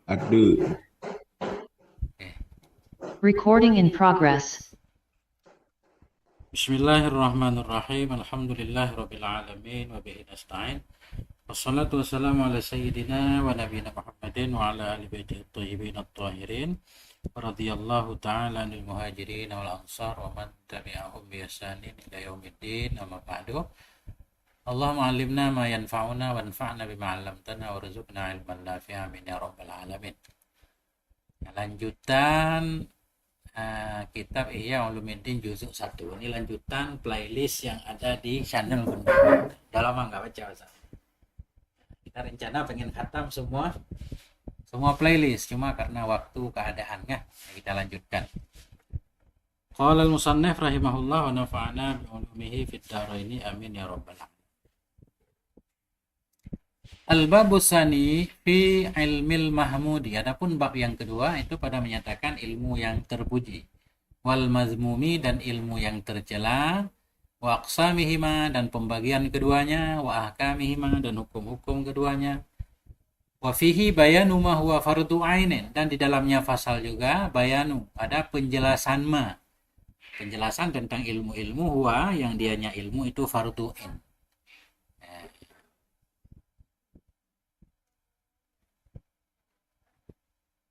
Ada. Recording in progress. Bismillahirrahmanirrahim. Alhamdulillahirabbil alamin wa bihi nasta'in. Wassalatu wassalamu ala sayyidina wa nabiyina Muhammadin wa ala ali baitihi thayyibin at-tahirin. Radhiyallahu ta'ala 'anil muhajirin wal ansar wa man tabi'ahum bi ihsanin ila yaumiddin. Amma ba'du. Allahumma 'allimna ma yanfa'una wanfa'na bima 'allamtana warzuqna 'ilman nafi'an amin ya rabbal alamin. Lanjutan kitab Ihya Ulumuddin juzuk 1. Ini lanjutan playlist yang ada di channel Bunda. Udah lama nggak baca Ustaz. Kita rencana pengen khatam semua playlist, cuma karena waktu keadaannya kita lanjutkan. Qala al-musannif rahimahullah wa nafa'ana bi ulumihi fid dharaini amin ya rabbal alamin. Al-babus sani fi ilmil mahmudi. Adapun bab yang kedua itu pada menyatakan ilmu yang terpuji. Wal mazmumi dan ilmu yang tercela. Wa aqsamihima dan pembagian keduanya. Wa ahkamihima dan hukum-hukum keduanya. Wa fihi bayanu ma huwa fardu ainin. Dan di dalamnya fasal juga bayanu. Ada penjelasan ma. Penjelasan tentang ilmu-ilmu huwa yang dianya ilmu itu fardu ain.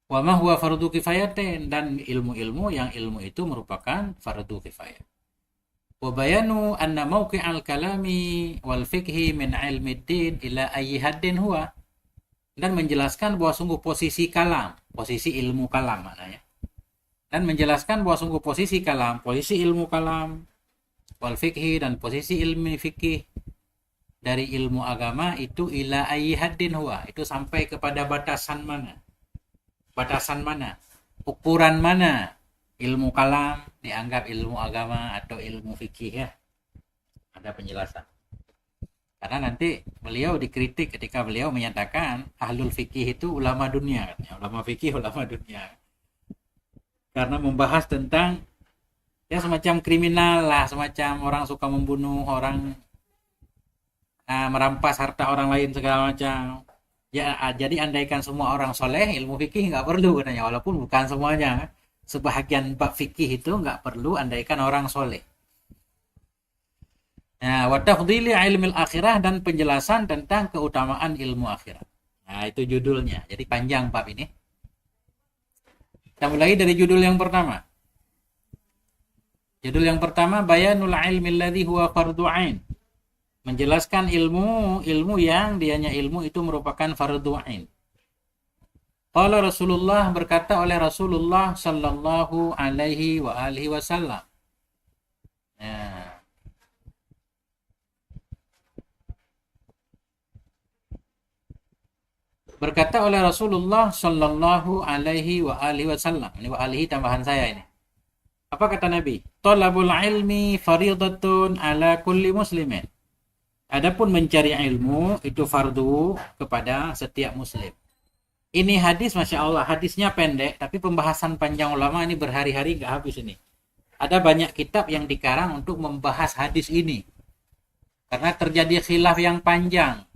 Wa ma huwa fardu kifayatin dan ilmu-ilmu yang ilmu itu merupakan fardu kifayah. Wa bayanu anna mawqi'al kalami wal fiqhi min ilmi din ila ayyi haddin huwa. Dan menjelaskan bahwa sungguh posisi kalam, posisi ilmu kalam maknanya. Dan menjelaskan bahwa sungguh posisi kalam, posisi ilmu kalam wal fiqhi dan posisi ilmu fikih dari ilmu agama itu ila ayyi haddin huwa. Itu sampai kepada batasan mana? Batasan mana, ukuran mana ilmu kalam dianggap ilmu agama atau ilmu fikih ya. Ada penjelasan. Karena nanti beliau dikritik ketika beliau menyatakan ahlul fikih itu ulama dunia katanya. Ulama fikih ulama dunia. Karena membahas tentang ya semacam kriminal lah, semacam orang suka membunuh, orang merampas harta orang lain segala macam. Ya, jadi andaikan semua orang soleh, ilmu fikih nggak perlu katanya, walaupun bukan semuanya. Sebahagian bab fikih itu nggak perlu andaikan orang soleh. Nah, wa tafdhili ilmil akhirah dan penjelasan tentang keutamaan ilmu akhirat. Nah, itu judulnya. Jadi panjang bab ini. Kita mulai dari judul yang pertama. Judul yang pertama bayanul ilmi alladhi huwa fardhu ain. Menjelaskan ilmu yang dianya ilmu itu merupakan fardu ain. Qala Rasulullah berkata oleh Rasulullah sallallahu alaihi wa alihi wasallam. Nah. Berkata oleh Rasulullah sallallahu alaihi wa alihi wasallam. Ini wa alihi tambahan saya ini. Apa kata Nabi? Talabul ilmi faridatun ala kulli muslimin. Adapun mencari ilmu itu fardu kepada setiap muslim. Ini hadis, Masya Allah, hadisnya pendek, tapi pembahasan panjang ulama ini berhari-hari gak habis ini. Ada banyak kitab yang dikarang untuk membahas hadis ini. Karena terjadi khilaf yang panjang.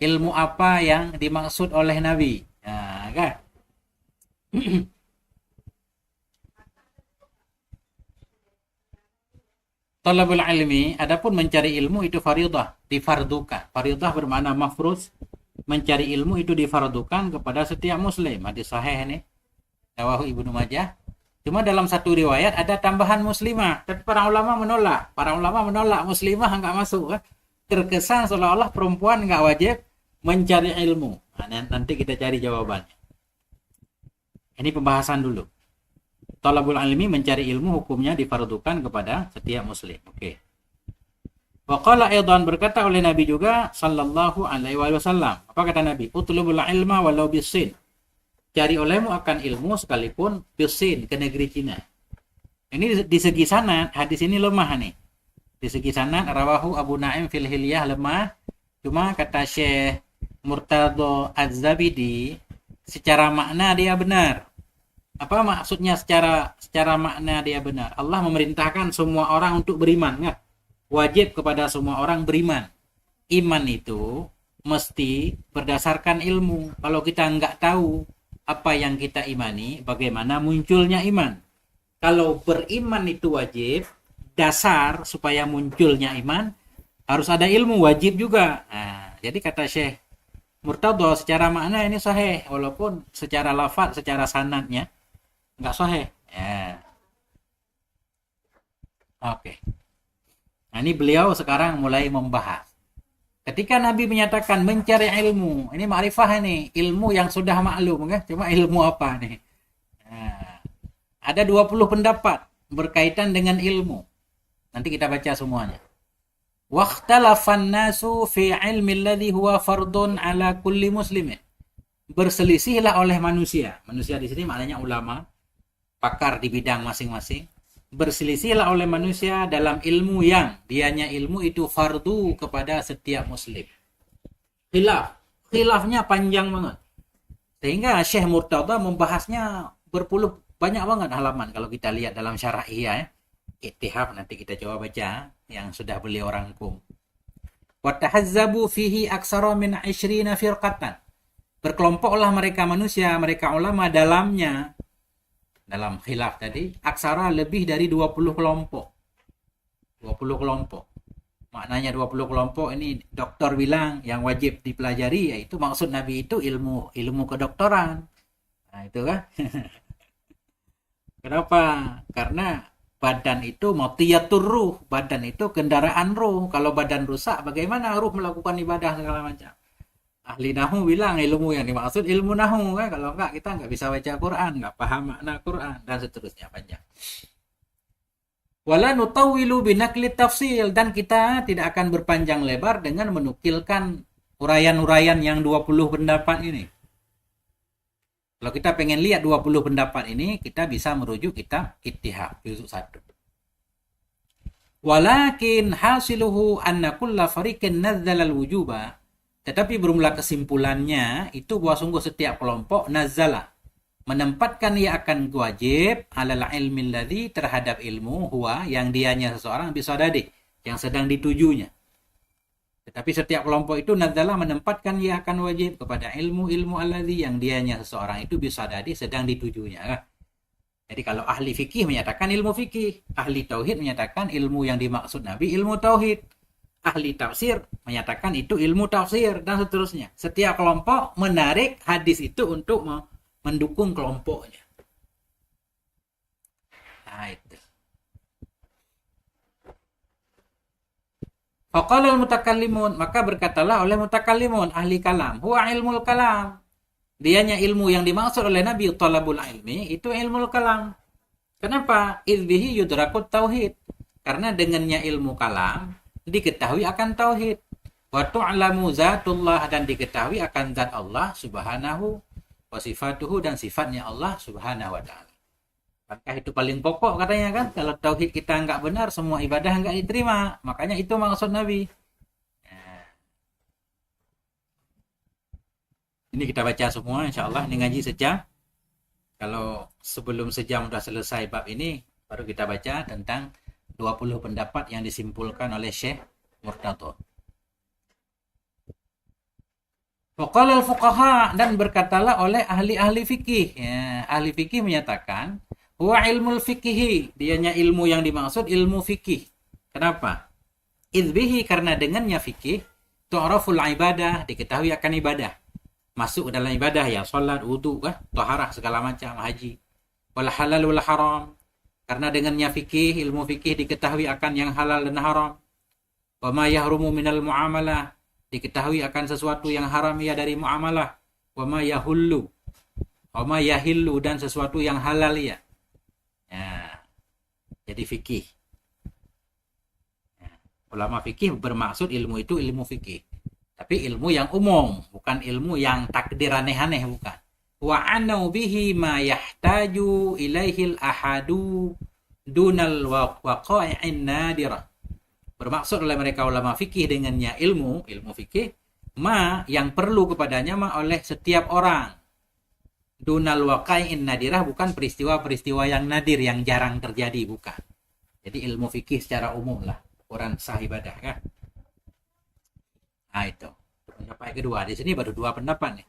Ilmu apa yang dimaksud oleh Nabi. Nah, kan? Talabul ilmi, adapun mencari ilmu itu faridah, difardukan. Faridah bermakna mafruz. Mencari ilmu itu difardukan kepada setiap muslim. Hadis sahih ini. Rawahu Ibnu Majah. Cuma dalam satu riwayat ada tambahan muslimah. Tapi para ulama menolak. Para ulama menolak muslimah enggak masuk. Kan? Terkesan seolah-olah perempuan enggak wajib mencari ilmu. Nah, nanti kita cari jawabannya. Ini pembahasan dulu. Talabul ilmi mencari ilmu hukumnya difardukan kepada setiap muslim. Oke. Wa qala aidan berkata oleh Nabi juga sallallahu alaihi wasallam. Apa kata Nabi? Utlubul ilma walau bisin. Cari olehmu akan ilmu sekalipun bisin ke negeri Cina. Ini di segi sanad hadis ini lemah nih. Di segi sanad rawahu Abu Naim fil Hilyah lemah. Cuma kata Syekh Murtadho Az-Zabidi secara makna dia benar. Apa maksudnya secara makna dia benar? Allah memerintahkan semua orang untuk beriman, ya? Wajib kepada semua orang beriman. Iman itu mesti berdasarkan ilmu. Kalau kita nggak tahu apa yang kita imani, bagaimana munculnya iman. Kalau beriman itu wajib, dasar supaya munculnya iman, harus ada ilmu, wajib juga. Nah, jadi kata Syekh Murtadha, secara makna ini sahih, walaupun secara lafaz, secara sanadnya nggak sahih. Ya. Oke. Nah, ini beliau sekarang mulai membahas. Ketika Nabi menyatakan mencari ilmu, ini ma'rifah ini, ilmu yang sudah maklum, kan? Cuma ilmu apa nih? Nah, ada 20 pendapat berkaitan dengan ilmu. Nanti kita baca semuanya. Waqtalafan nasu fi ilmi alladhi huwa fardun ala kulli muslimin. Berselisihlah oleh manusia. Manusia di sini maknanya ulama, pakar di bidang masing-masing. Berselisihlah oleh manusia dalam ilmu yang dianya ilmu itu fardu kepada setiap muslim. Khilafnya panjang banget. Sehingga Syekh Murtadha membahasnya banyak banget halaman kalau kita lihat dalam syarah Ihya ya. Ittihaf nanti kita coba baca yang sudah beliau rangkum. Wa tahazzabu fihi aksara min 20 firqatan. Berkelompoklah mereka manusia, mereka ulama dalam khilaf tadi, aksara lebih dari 20 kelompok. 20 kelompok. Maknanya 20 kelompok ini dokter bilang yang wajib dipelajari, yaitu maksud Nabi itu ilmu kedokteran. Nah, itu kan. Kenapa? Karena badan itu matiyatur ruh, badan itu kendaraan ruh. Kalau badan rusak, bagaimana ruh melakukan ibadah segala macam? Ahli nahu bilang ilmu yang dimaksud ilmu nahu kan, kalau enggak kita enggak bisa baca Quran, enggak paham makna Quran dan seterusnya panjang. Wala nutawwilu binaqli tafsil, dan kita tidak akan berpanjang lebar dengan menukilkan uraian-uraian yang 20 pendapat ini. Kalau kita pengen lihat 20 pendapat ini, kita bisa merujuk kitab Ittihaf juzuk 1. Walakin hasiluhu anna kulla fariqin nazzala al-wujuba. Tetapi bermula kesimpulannya itu bahwa sungguh setiap kelompok nazala menempatkan ia akan wajib alal ilmi alladhi terhadap ilmu huwa yang dianya seseorang bisadadi yang sedang ditujunya. Tetapi setiap kelompok itu nazala menempatkan ia akan wajib kepada ilmu alladhi yang dianya seseorang itu bisadadi sedang ditujunya. Jadi kalau ahli fikih menyatakan ilmu fikih, ahli tauhid menyatakan ilmu yang dimaksud Nabi ilmu tauhid. Ahli tafsir menyatakan itu ilmu tafsir dan seterusnya. Setiap kelompok menarik hadis itu untuk mendukung kelompoknya. Nah itu. Faqala al-mutakallimun, maka berkatalah oleh mutakallimun, ahli kalam, huwa ilmul kalam. Dianya ilmu yang dimaksud oleh Nabi talabul ilmi itu ilmul kalam. Kenapa? Idbihi yudrakut tauhid. Karena dengannya ilmu kalam diketahui akan tauhid. Wa tu'lamu zatullah, dan diketahui akan zat Allah subhanahu wa sifatuhu, dan sifatnya Allah subhanahu wa ta'ala. Maka itu paling pokok katanya kan. Kalau tauhid kita enggak benar, semua ibadah enggak diterima. Makanya itu maksud Nabi. Ini kita baca semua insyaAllah. Ini ngaji sejam. Kalau sebelum sejam sudah selesai bab ini, baru kita baca tentang 20 pendapat yang disimpulkan oleh Syekh Murtadha. Waqala al-fuqaha, dan berkatalah oleh ahli-ahli fikih. Ya, ahli fikih menyatakan huwa ilmul fikhi, dianya ilmu yang dimaksud ilmu fikih. Kenapa? Idbihi, karena dengannya fikih tu'raful ibadah, diketahui akan ibadah. Masuk ke dalam ibadah ya salat, wudu, taharah segala macam, haji. Wal halal wal haram, karena dengannya fikih, ilmu fikih diketahui akan yang halal dan haram. Wa ma yahrumu minal muamalah, diketahui akan sesuatu yang haram ya dari muamalah. Wa ma yahullu, wa ma yahillu, dan sesuatu yang halal ya. Jadi fikih. Ulama fikih bermaksud ilmu itu ilmu fikih. Tapi ilmu yang umum, bukan ilmu yang takdir aneh-aneh, bukan. Wa anau bihi ma yahtaju ilaihil ahadu dunal waqa'in nadirah. Bermaksud oleh mereka ulama fikih dengannya ilmu fikih ma yang perlu kepadanya ma oleh setiap orang. Dunal waqa'in nadirah, bukan peristiwa-peristiwa yang nadir yang jarang terjadi, bukan. Jadi ilmu fikih secara umum lah, ukuran sah ibadah kan. Nah itu pendapat kedua. Di sini baru 2 pendapat nih.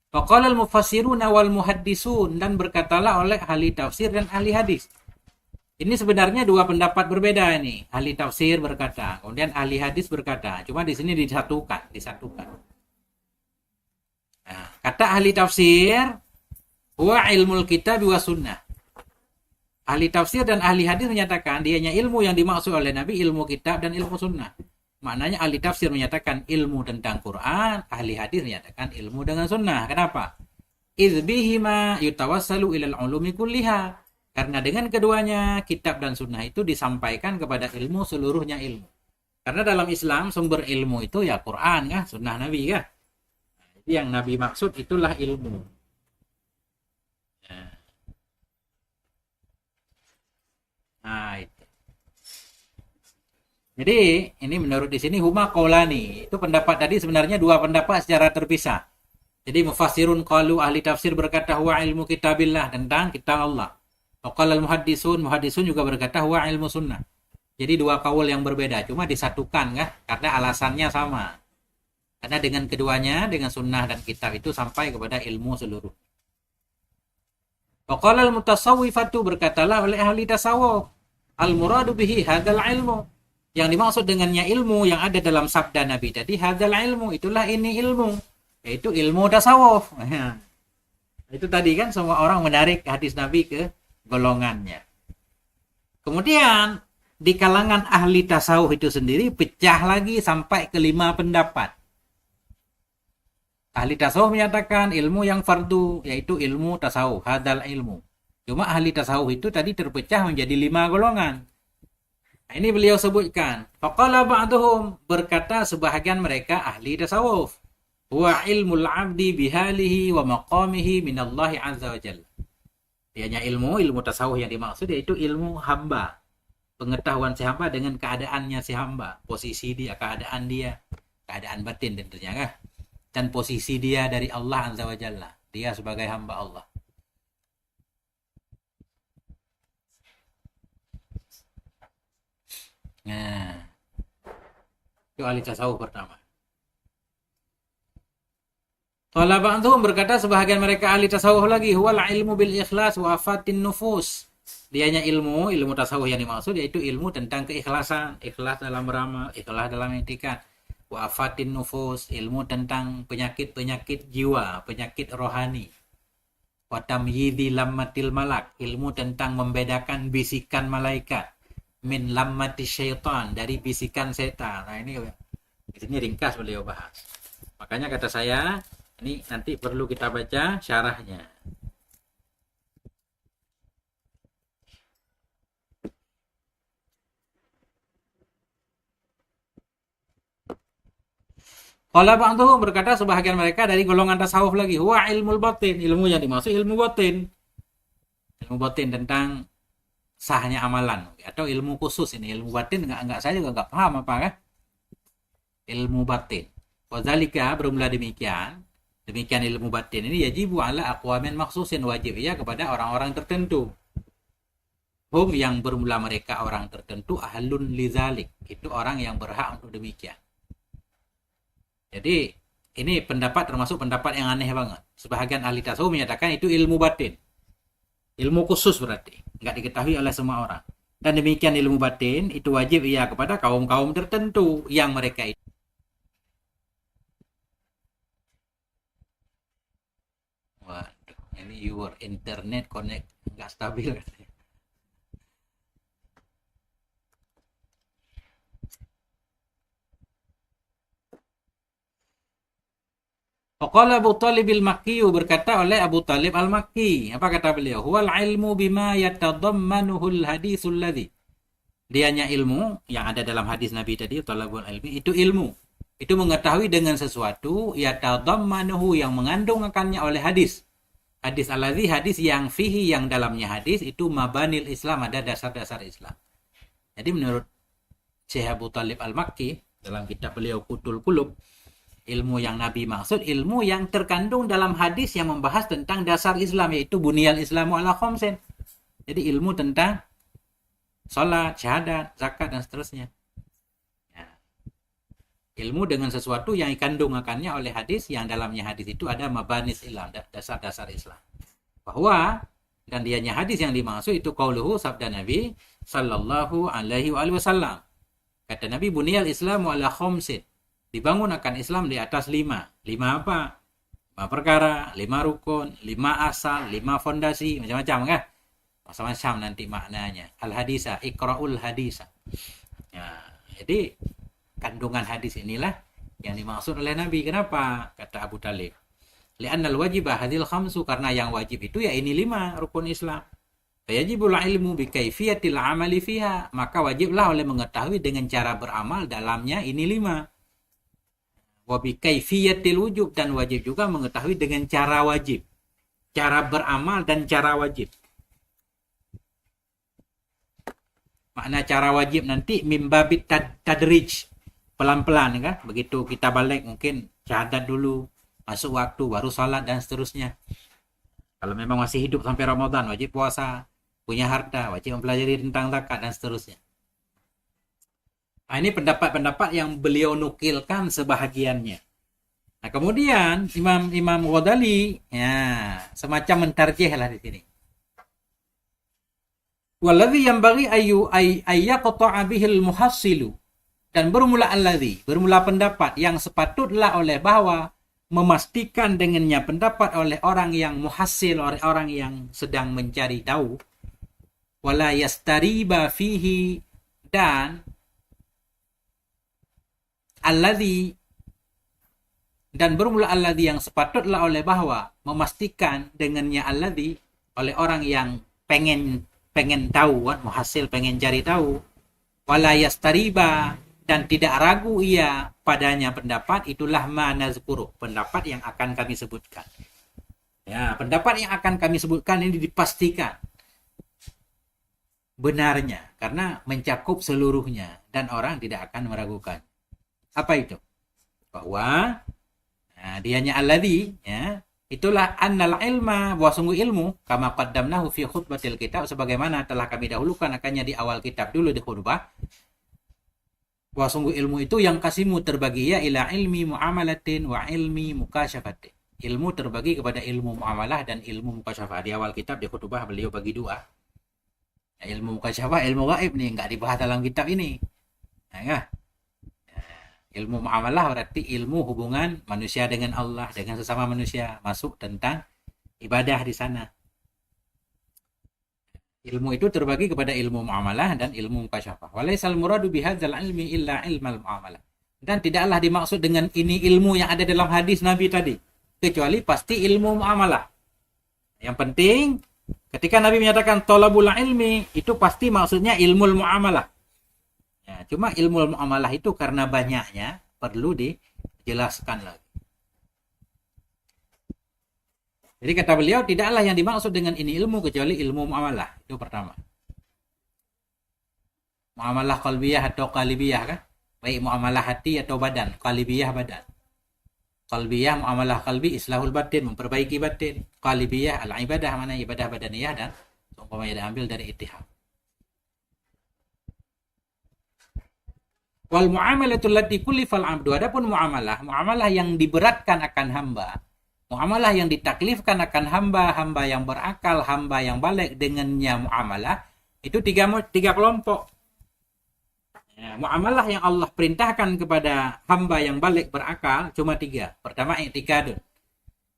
Faqala al-mufassiruna wal muhaddisun, dan berkatalah oleh ahli tafsir dan ahli hadis. Ini sebenarnya dua pendapat berbeda ini. Ahli tafsir berkata, kemudian ahli hadis berkata. Cuma di sini disatukan. Nah, kata ahli tafsir, huwa ilmul kitab wa sunnah. Ahli tafsir dan ahli hadis menyatakan dianya ilmu yang dimaksud oleh Nabi ilmu kitab dan ilmu sunnah. Maknanya ahli tafsir menyatakan ilmu tentang Quran, ahli hadis menyatakan ilmu dengan sunnah. Kenapa? Idz bihima yutawassalu ilal ulumi kulliha. Karena dengan keduanya kitab dan sunnah itu disampaikan kepada ilmu seluruhnya ilmu. Karena dalam Islam sumber ilmu itu ya Quran kah, sunnah Nabi kah. Yang Nabi maksud itulah ilmu. Nah, itu. Jadi ini menurut di sini huma qaulani. Itu pendapat tadi sebenarnya dua pendapat secara terpisah. Jadi mufassirun qalu, ahli tafsir berkata huwa ilmu kitabillah, tentang kitab Allah. Waqala muhaddisun juga berkata huwa ilmu sunnah. Jadi dua kaul yang berbeda, cuma disatukan kan? Karena alasannya sama. Karena dengan keduanya, dengan sunnah dan kitab itu sampai kepada ilmu seluruh. Waqala al-mutasawwifatu, berkatalah oleh ahli tasawuf, al-muradu bihi hadzal ilmu. Yang dimaksud dengannya ilmu yang ada dalam sabda Nabi tadi, hadzal ilmu, itulah ini ilmu, yaitu ilmu tasawuf. Itu tadi kan semua orang menarik hadis Nabi ke golongannya. Kemudian di kalangan ahli tasawuf itu sendiri pecah lagi sampai ke 5 pendapat. Ahli tasawuf menyatakan ilmu yang fardu yaitu ilmu tasawuf, hadal ilmu. Cuma ahli tasawuf itu tadi terpecah menjadi 5 golongan. Nah, ini beliau sebutkan. Faqala ba'duhum, berkata sebahagian mereka ahli tasawuf, huwa ilmul abdi bihalihi wa maqamihi minallahi azza wa jalla. Dianya ilmu tasawuf yang dimaksud yaitu ilmu hamba. Pengetahuan si hamba dengan keadaannya si hamba. Posisi dia, keadaan batin tentunya kan. Dan posisi dia dari Allah azza wa jalla. Dia sebagai hamba Allah. Nah, itu ahli tasawuf pertama. Qala ba'dhum, berkata sebahagian mereka ahli tasawuf lagi, huwal ilmu bil ikhlas wa afatin nufus. Dianya ilmu tasawuf yang dimaksud yaitu ilmu tentang keikhlasan, ikhlas dalam beramal, ikhlas dalam i'tikad. Wa afatin nufus, ilmu tentang penyakit-penyakit jiwa, penyakit rohani. Wa tamyidhi lammatil malak, ilmu tentang membedakan bisikan malaikat. Min lammati syaitan, dari bisikan setan. Nah, ini di sini ringkas beliau bahas. Makanya kata saya, ini nanti perlu kita baca syarahnya. Qala ba'dhum, berkata sebahagian mereka dari golongan tasawuf lagi, huwa ilmul batin, ilmu yang dimaksud ilmu batin. Ilmu batin tentang sahnya amalan atau ilmu khusus ini. Ilmu batin enggak saya juga enggak paham apa kan? Ilmu batin. Wa zalika, bermula demikian ilmu batin ini yajibu ala aqwamin maksusin, wajib ya kepada orang-orang tertentu. Hum, yang bermula mereka orang tertentu, ahlun lizalik, itu orang yang berhak untuk demikian. Jadi ini pendapat termasuk pendapat yang aneh banget. Sebahagian ahli tasawuf menyatakan itu ilmu batin, ilmu khusus, berarti nggak diketahui oleh semua orang. Dan demikian ilmu batin itu wajib ya kepada kaum-kaum tertentu yang mereka itu. Waduh, ini your internet connect nggak stabil katanya. Faqala Abu Talib al-Makki, berkata oleh Abu Talib al-Makki, apa kata beliau? Huwal ilmu bima yatadammanuhul hadisul ladzi. Dianya ilmu yang ada dalam hadis Nabi tadi, talabul ilmi, itu ilmu. Itu mengetahui dengan sesuatu yatadammanuhu, yang mengandung akannya oleh hadis. Hadis alladzi, hadis yang fihi, yang dalamnya hadis itu mabanil Islam, ada dasar-dasar Islam. Jadi menurut Syekh Abu Talib al-Makki dalam kitab beliau Qutul Qulub, ilmu yang Nabi maksud ilmu yang terkandung dalam hadis yang membahas tentang dasar Islam, yaitu buniyal Islamu ala khamsin. Jadi ilmu tentang salat, syahadat, zakat dan seterusnya. Ya. Ilmu dengan sesuatu yang dikandung akannya oleh hadis, yang dalamnya hadis itu ada mabanis Islam, dasar-dasar Islam. Bahwa dan dianya hadis yang dimaksud itu qauluhu, sabda Nabi sallallahu alaihi wasallam. Kata Nabi, buniyal Islamu ala khamsin. Dibangun akan Islam di atas 5. 5 apa? 5 perkara, 5 rukun, 5 asal, 5 fondasi, macam-macam kan? Macam-macam nanti maknanya. Al-hadisa, iqra'ul hadisa. Ya, jadi kandungan hadis inilah yang dimaksud oleh Nabi. Kenapa? Kata Abu Talib. Li'annal wajibah hadil khamsu, karena yang wajib itu ya ini 5 rukun Islam. Fayajibul ilmu bi kaifiyatil amali fiha, maka wajiblah oleh mengetahui dengan cara beramal dalamnya ini 5. Wa bi kaifiyatil wujub, dan wajib juga mengetahui dengan cara wajib. Cara beramal dan cara wajib. Makna cara wajib nanti mimbabit tadrij, pelan-pelan kan. Begitu kita balik mungkin syahadat dulu, masuk waktu, baru salat dan seterusnya. Kalau memang masih hidup sampai Ramadan, wajib puasa, punya harta, wajib mempelajari tentang zakat dan seterusnya. Nah, ini pendapat-pendapat yang beliau nukilkan sebahagiannya. Nah, kemudian Imam Ghazali ya semacam mentarjih lah di sini. Walladzi yanbaghi ayyaqta'a bihil muhassilu, dan bermula pendapat yang sepatutlah oleh bahwa memastikan dengannya pendapat oleh orang yang muhassil, oleh orang yang sedang mencari tahu. Wala yastariba fihi, dan alladzi, dan bermula alladzi yang sepatutlah oleh bahwa memastikan dengannya alladzi oleh orang yang pengen tahu kan, muhassil pengen cari tahu. Wala yastariba, dan tidak ragu ia padanya pendapat, itulah manazkuru, pendapat yang akan kami sebutkan. Ya, pendapat yang akan kami sebutkan ini dipastikan benarnya karena mencakup seluruhnya dan orang tidak akan meragukan. Apa itu? Bahwa dianya alladzi, ya, itulah annal ilma, bahwa sungguh ilmu, kama qaddamnahu fi khutbatil kitab, sebagaimana telah kami dahulukan akannya di awal kitab dulu di khutbah. Bahwa sungguh ilmu itu yang kasimu terbagi ya ila ilmi muamalatin wa ilmi mukasyafatin. Ilmu terbagi kepada ilmu muamalah dan ilmu mukasyafah. Di awal kitab di khutbah beliau bagi 2. Nah, ilmu mukasyafah, ilmu gaib nih enggak dibahas dalam kitab ini. Nah, ilmu muamalah berarti ilmu hubungan manusia dengan Allah, dengan sesama manusia, masuk tentang ibadah di sana. Ilmu itu terbagi kepada ilmu muamalah dan ilmu mukasyafah. Walaisal muradu bihadzal ilmi illa ilmal muamalah. Dan tidaklah dimaksud dengan ini ilmu yang ada dalam hadis Nabi tadi, kecuali pasti ilmu muamalah. Yang penting ketika Nabi menyatakan thalabul ilmi, itu pasti maksudnya ilmu muamalah. Ya, cuma ilmu muamalah itu karena banyaknya perlu dijelaskan lagi. Jadi kata beliau, tidaklah yang dimaksud dengan ini ilmu kecuali ilmu muamalah. Itu pertama. Muamalah qalbiyah atau qalibiyah kan? Baik muamalah hati atau badan, qalbiyah badan. Qalbiyah muamalah qalbi, islahul batin, memperbaiki batin. Qalbiyah al-ibadah, mana ibadah badaniyah, dan umpamanya diambil dari ittihad. Wal muamalatul lati kullifal 'abdu, adapun muamalah yang diberatkan akan hamba, muamalah yang ditaklifkan akan hamba yang berakal, hamba yang balik dengannya muamalah, itu tiga kelompok. Ya, muamalah yang Allah perintahkan kepada hamba yang balik berakal cuma 3. Pertama, i'tikadun.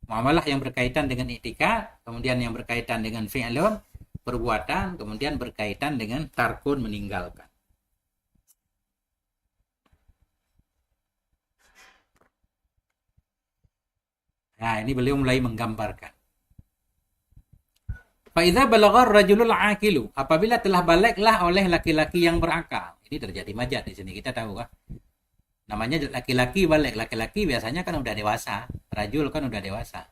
Muamalah yang berkaitan dengan i'tikad, kemudian yang berkaitan dengan fi'lun, perbuatan, kemudian berkaitan dengan tarkun, meninggalkan. Nah, ini beliau mulai menggambarkan. Fa'idza balagha ar-rajulul 'aqilu, apabila telah baliklah oleh laki-laki yang berakal. Ini terjadi majaz di sini, kita tahu kan. Namanya laki-laki balik, laki-laki biasanya kan udah dewasa, rajul kan udah dewasa.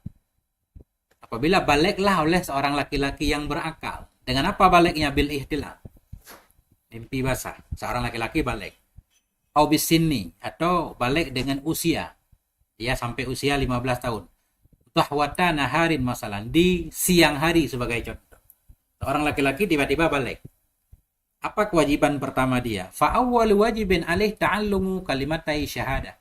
Apabila baliklah oleh seorang laki-laki yang berakal. Dengan apa baliknya? Bil ihtilam. Mimpi basah, seorang laki-laki balik. Au bisinni, atau balik dengan usia. Dia sampai usia 15 tahun. Tahwata naharin masalan, di siang hari sebagai contoh. Seorang laki-laki tiba-tiba balik. Apa kewajiban pertama dia? Fa awwalu wajibin alaih ta'allumu kalimatai syahadah.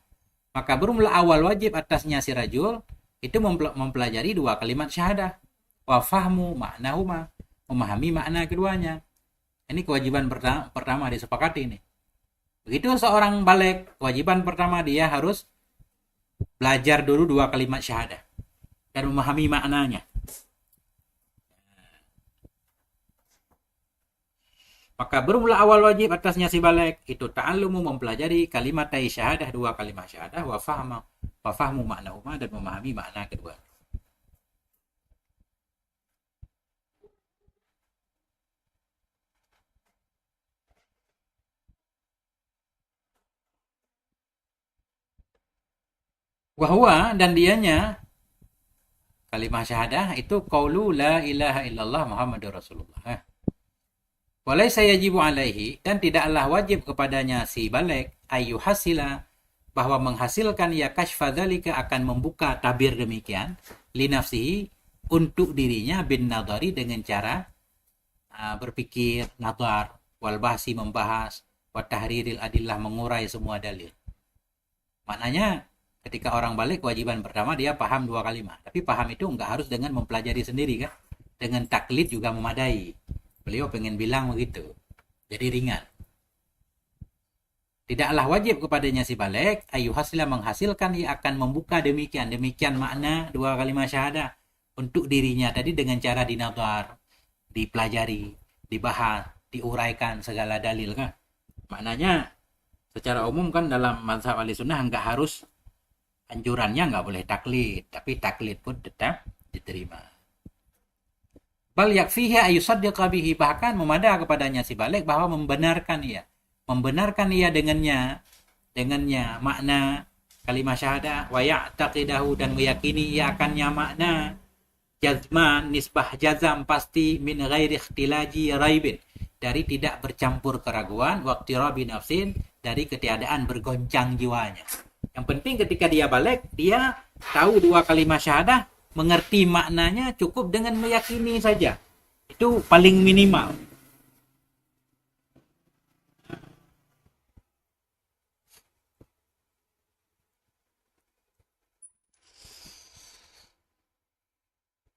Maka bermula awal wajib atasnya si rajul itu mempelajari dua kalimat syahadah. Wa fahmu ma'nahuma, memahami makna keduanya. Ini kewajiban pertama disepakati ini. Begitu seorang balik, kewajiban pertama dia harus belajar dulu dua kalimat syahadah dan memahami maknanya. Maka bermula awal wajib atasnya si balik itu ta'allumu mempelajari kalimat syahadah, dua kalimat syahadah, wa fahmu maknahuma, dan memahami makna kedua. Wahwa, dan dianya kalimat syahadah itu qaulu la ilaha illallah Muhammadur Rasulullah. Walaysa yajibu alaihi, dan tidaklah wajib kepadanya si balik ayyuhasila, bahwa menghasilkan ia kashfa dzalika, akan membuka tabir demikian li nafsihi, untuk dirinya, bin nadari, dengan cara berpikir nadar, wal bahsi, membahas, wa tahriril adillah, mengurai semua dalil. Maknanya ketika orang balik, kewajiban pertama dia paham dua kalimat, tapi paham itu enggak harus dengan mempelajari sendiri kan, dengan taklid juga memadai. Beliau pengen bilang begitu, jadi ringan. Tidaklah wajib kepadanya si balik ayyuhasila, menghasilkan, ia akan membuka demikian makna dua kalimat syahadah untuk dirinya tadi, dengan cara dinadhar, dipelajari, dibahas, diuraikan segala dalil kan. Maknanya secara umum kan dalam mazhab Ahlussunnah enggak harus, anjurannya enggak boleh taklid, tapi taklid pun tetap diterima. Bal yakfihi ayusaddiqa bihi, bahkan memada kepadanya si balik bahwa membenarkan ia dengannya makna kalimat syahadah, wa ya'taqidahu, dan meyakini ia akannya makna jazman, nisbah jazam, pasti, min ghairi ikhtilaji raibin, dari tidak bercampur keraguan, waqtirabi nafsin, dari ketiadaan bergoncang jiwanya. Yang penting ketika dia balik, dia tahu dua kalimat syahadah, mengerti maknanya, cukup dengan meyakini saja. Itu paling minimal.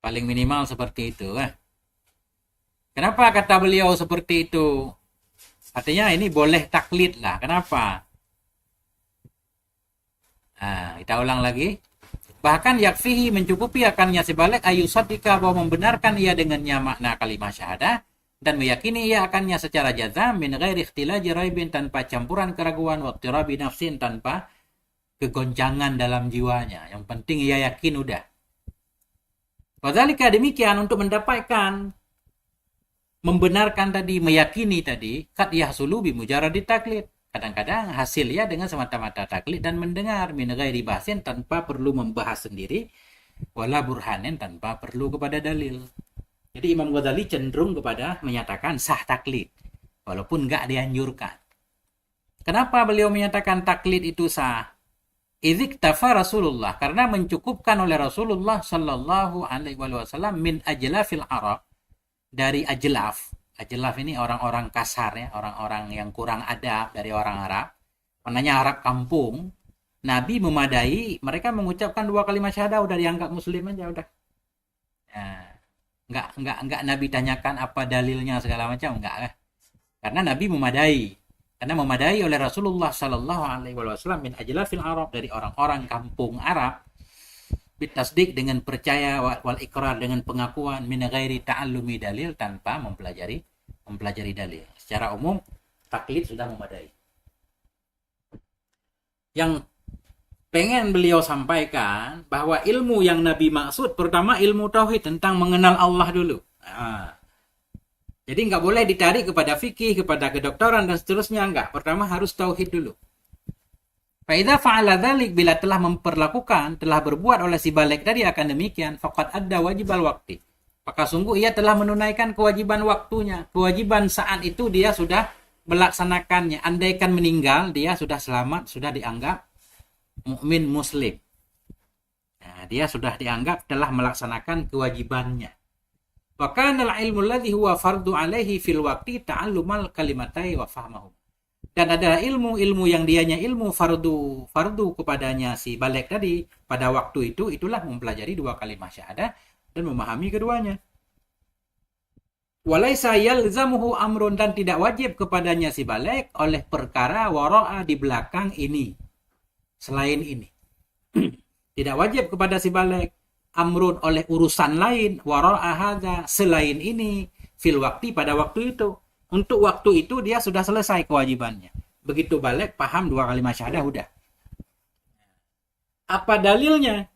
Paling minimal seperti itu. Kenapa kata beliau seperti itu? Artinya ini boleh taklid lah. Kenapa? Kita ulang lagi. Bahkan yakfihi, mencukupi akannya sebalik ayusadika, bahwa membenarkan ia dengannya makna kalimat syahadah, dan meyakini ia akannya secara jazam, min ghairi ikhtilaji raibin, tanpa campuran keraguan, waqtirabi nafsin, tanpa kegoncangan dalam jiwanya. Yang penting ia yakin udah. Wadzalika, demikian untuk mendapatkan membenarkan tadi, meyakini tadi, qad yahsulu bi mujarradi taklid. Kadang-kadang hasilnya dengan semata-mata taklid dan mendengar, min ghairi bahsin, tanpa perlu membahas sendiri, wala burhanin, tanpa perlu kepada dalil. Jadi Imam Ghazali cenderung kepada menyatakan sah taklid, walaupun enggak dianjurkan. Kenapa beliau menyatakan taklid itu sah? Idziktafa Rasulullah, karena mencukupkan oleh Rasulullah sallallahu alaihi wasallam min ajlafil Arab, dari ajlaf. Ajlaf ini orang-orang kasar ya, orang-orang yang kurang adab dari orang Arab. Maknanya Arab kampung. Nabi memadai, mereka mengucapkan dua kalimat syahadah udah dianggap muslim aja udah. Enggak Nabi tanyakan apa dalilnya segala macam, enggak kan? Karena Nabi memadai. Karena memadai oleh Rasulullah sallallahu alaihi wasallam min ajlafil Arab, dari orang-orang kampung Arab, bitasdik, dengan percaya, wal ikrar, dengan pengakuan, min ghairi ta'allumi dalil, tanpa mempelajari dalil. Secara umum taklid sudah memadai. Yang pengen beliau sampaikan bahwa ilmu yang Nabi maksud pertama ilmu tauhid, tentang mengenal Allah dulu. Jadi nggak boleh ditarik kepada fikih, kepada kedokteran dan seterusnya, enggak. Pertama harus tauhid dulu. Faidza fa'ala dzalik, bila telah memperlakukan, telah berbuat oleh si balik tadi akan demikian, faqad adda wajibal waqti, maka sungguh ia telah menunaikan kewajiban waktunya. Kewajiban saat itu dia sudah melaksanakannya. Andaikan meninggal, dia sudah selamat, sudah dianggap mukmin muslim. Nah, dia sudah dianggap telah melaksanakan kewajibannya. Wa kana al-ilmu alladhi huwa fardu alaihi fil waqti ta'allumal kalimatai wa fahmahum. Dan adalah ilmu yang dianya ilmu fardu kepadanya si balik tadi pada waktu itu, itulah mempelajari dua kalimat syahadah dan memahami keduanya. Walaisa yalzamuhu amrun, dan tidak wajib kepadanya si balik oleh perkara wara'a di belakang ini, selain ini. Tidak wajib kepada si balik amrun oleh urusan lain wara'a hadza, selain ini, fil waqti, pada waktu itu. Untuk waktu itu dia sudah selesai kewajibannya. Begitu balik paham dua kalimat syahadah udah. Apa dalilnya?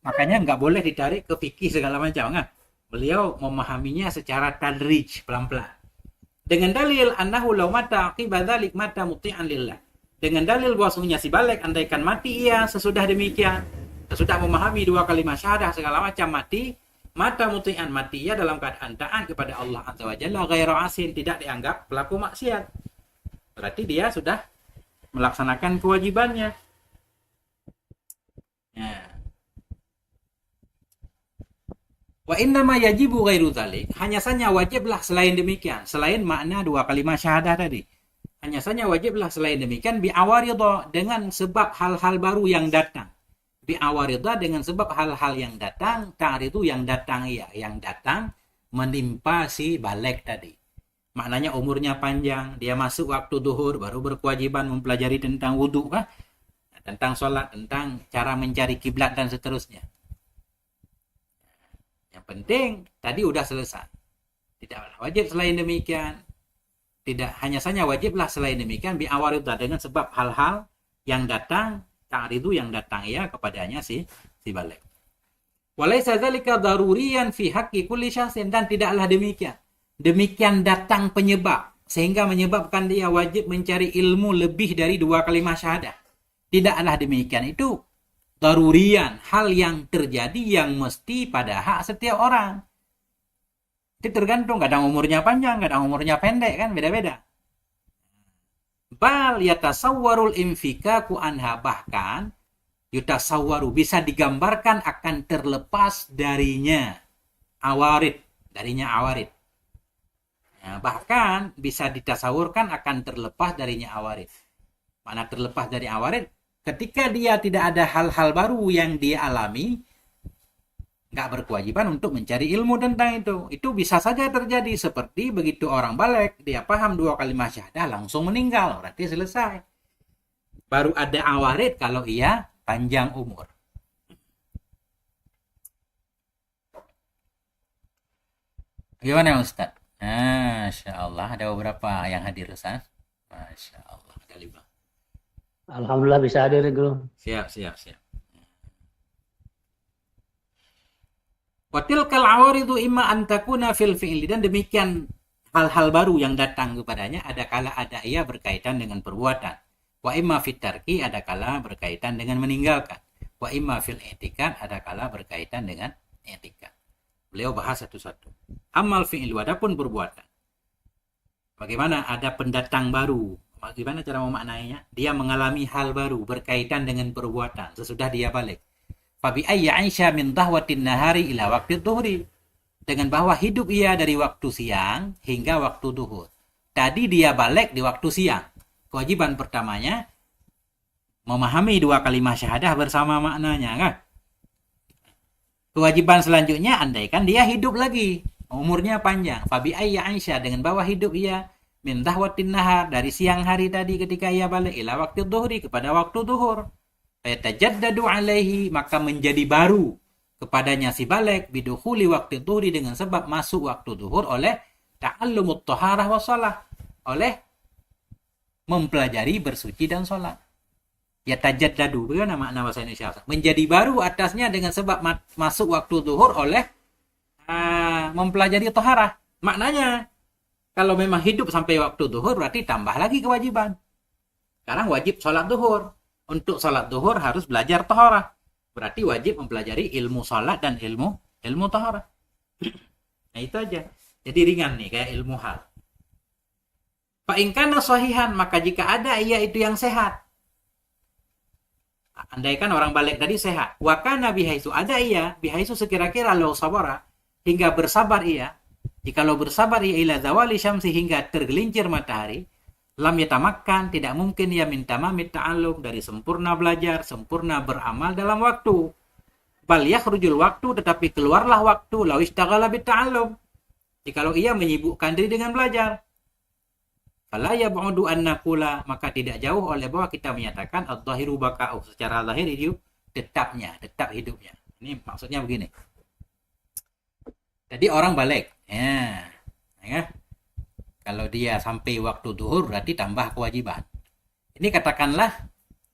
Makanya nggak boleh ditarik ke fikih segala macam kan. Beliau memahaminya secara tadrij, pelan-pelan. Dengan dalil annahu law mata aqiba dzalik mata muti'an lillah. Dengan dalil bahwasanya si balik andaikan mati ia sesudah demikian, sesudah memahami dua kalimat syahadah segala macam mati, mata muti'an, mati ia dalam keadaan taat kepada Allah Azza wa Jalla, ghairu asin, tidak dianggap pelaku maksiat. Berarti dia sudah melaksanakan kewajibannya. Ya. Wa innama yajibu ghairu dzalik, hanya saja wajiblah selain demikian, selain makna dua kalimat syahadah tadi. Hanya saja wajiblah selain demikian bi'awaridha, dengan sebab hal-hal baru yang datang. Bi'awaridha, dengan sebab hal-hal yang datang, ta'ridu yang datang ya, yang datang menimpa si balik tadi. Maknanya umurnya panjang, dia masuk waktu duhur baru berkewajiban mempelajari tentang wudu kah? Tentang sholat, tentang cara mencari kiblat dan seterusnya. Yang penting tadi udah selesai. Tidaklah wajib selain demikian. Tidak hanya saja wajiblah selain demikian bi'awaridha, dengan sebab hal-hal yang datang, ta'ridu yang datang ya kepadanya si balik. Walaysa dzalika daruriyan fi haqqi kulli syakhsin, dan tidaklah demikian datang penyebab sehingga menyebabkan dia wajib mencari ilmu lebih dari dua kalimat syahadah. Tidaklah demikian, itu darurian, hal yang terjadi yang mesti pada hak setiap orang. Itu tergantung, kadang umurnya panjang, kadang umurnya pendek kan, beda-beda. Bal yatasawwarul infikaku anha, bahkan yutasawwaru, bisa digambarkan akan terlepas darinya awarid. Nah, bahkan bisa ditasawurkan akan terlepas darinya awarid. Mana terlepas dari awarid? Ketika dia tidak ada hal-hal baru yang dia alami, nggak berkewajiban untuk mencari ilmu tentang itu. Itu bisa saja terjadi, seperti begitu orang balik, dia paham dua kalimat syahadah langsung meninggal, berarti selesai. Baru ada awarid kalau ia panjang umur. Gimana Ustaz? Masya Allah, ada beberapa yang hadir Ustaz. Masya Allah, ada 5. Alhamdulillah bisa hadir Guru. Siap. Watilkal awaridu imma an takuna fil fi'li, dan demikian hal-hal baru yang datang kepadanya ada kala ada ia berkaitan dengan perbuatan. Wa imma fit tarki, ada kala berkaitan dengan meninggalkan. Wa imma fil i'tikad, ada kala berkaitan dengan i'tikad. Beliau bahas satu-satu. Amal fi'il, adapun perbuatan. Bagaimana ada pendatang baru? Bagaimana cara memaknainya? Dia mengalami hal baru berkaitan dengan perbuatan sesudah dia balik. Fabi ayya aisha min dahwatin nahari ila waqti dhuhri, dengan bahwa hidup ia dari waktu siang hingga waktu duhur. Tadi dia balik di waktu siang. Kewajiban pertamanya memahami dua kalimat syahadah bersama maknanya kan? Kewajiban selanjutnya andaikan dia hidup lagi, umurnya panjang. Fabi ayya aisha, dengan bahwa hidup ia min dahwatin nahar, dari siang hari tadi ketika ia balik, ila waqti dhuhri, kepada waktu duhur. Fayatajaddadu alaihi, maka menjadi baru kepadanya si balik bidukhuli waqti dhuhri, dengan sebab masuk waktu duhur oleh ta'allumut taharah wa shalah, oleh mempelajari bersuci dan sholat. Yatajaddadu, bagaimana makna bahasa Indonesia? Menjadi baru atasnya dengan sebab masuk waktu duhur oleh mempelajari taharah. Maknanya kalau memang hidup sampai waktu duhur berarti tambah lagi kewajiban. Sekarang wajib sholat duhur. Untuk sholat duhur harus belajar taharah. Berarti wajib mempelajari ilmu sholat dan ilmu taharah. Nah itu aja. Jadi ringan nih, kayak ilmu hal. Fa in kana sahihan, maka jika ada ia itu yang sehat. Andaikan orang balik tadi sehat. Wa kana bihaisu, ada ia bihaisu sekira-kira law sabara, hingga bersabar ia, jikalau bersabar ia ila zawali syamsi hingga tergelincir matahari, lam yatamakkan, tidak mungkin ia min tamamit ta'allum, dari sempurna belajar, sempurna beramal dalam waktu. Bal yakhrujul waktu, tetapi keluarlah waktu, law ishtaghala bit ta'allum, jikalau ia menyibukkan diri dengan belajar. Fala yab'udu an naqula, maka tidak jauh oleh bahwa kita menyatakan adh-dhahiru baka'u, secara zahir itu tetapnya, tetap hidupnya. Ini maksudnya begini. Jadi orang balik, ya. Kalau dia sampai waktu duhur berarti tambah kewajiban. Ini katakanlah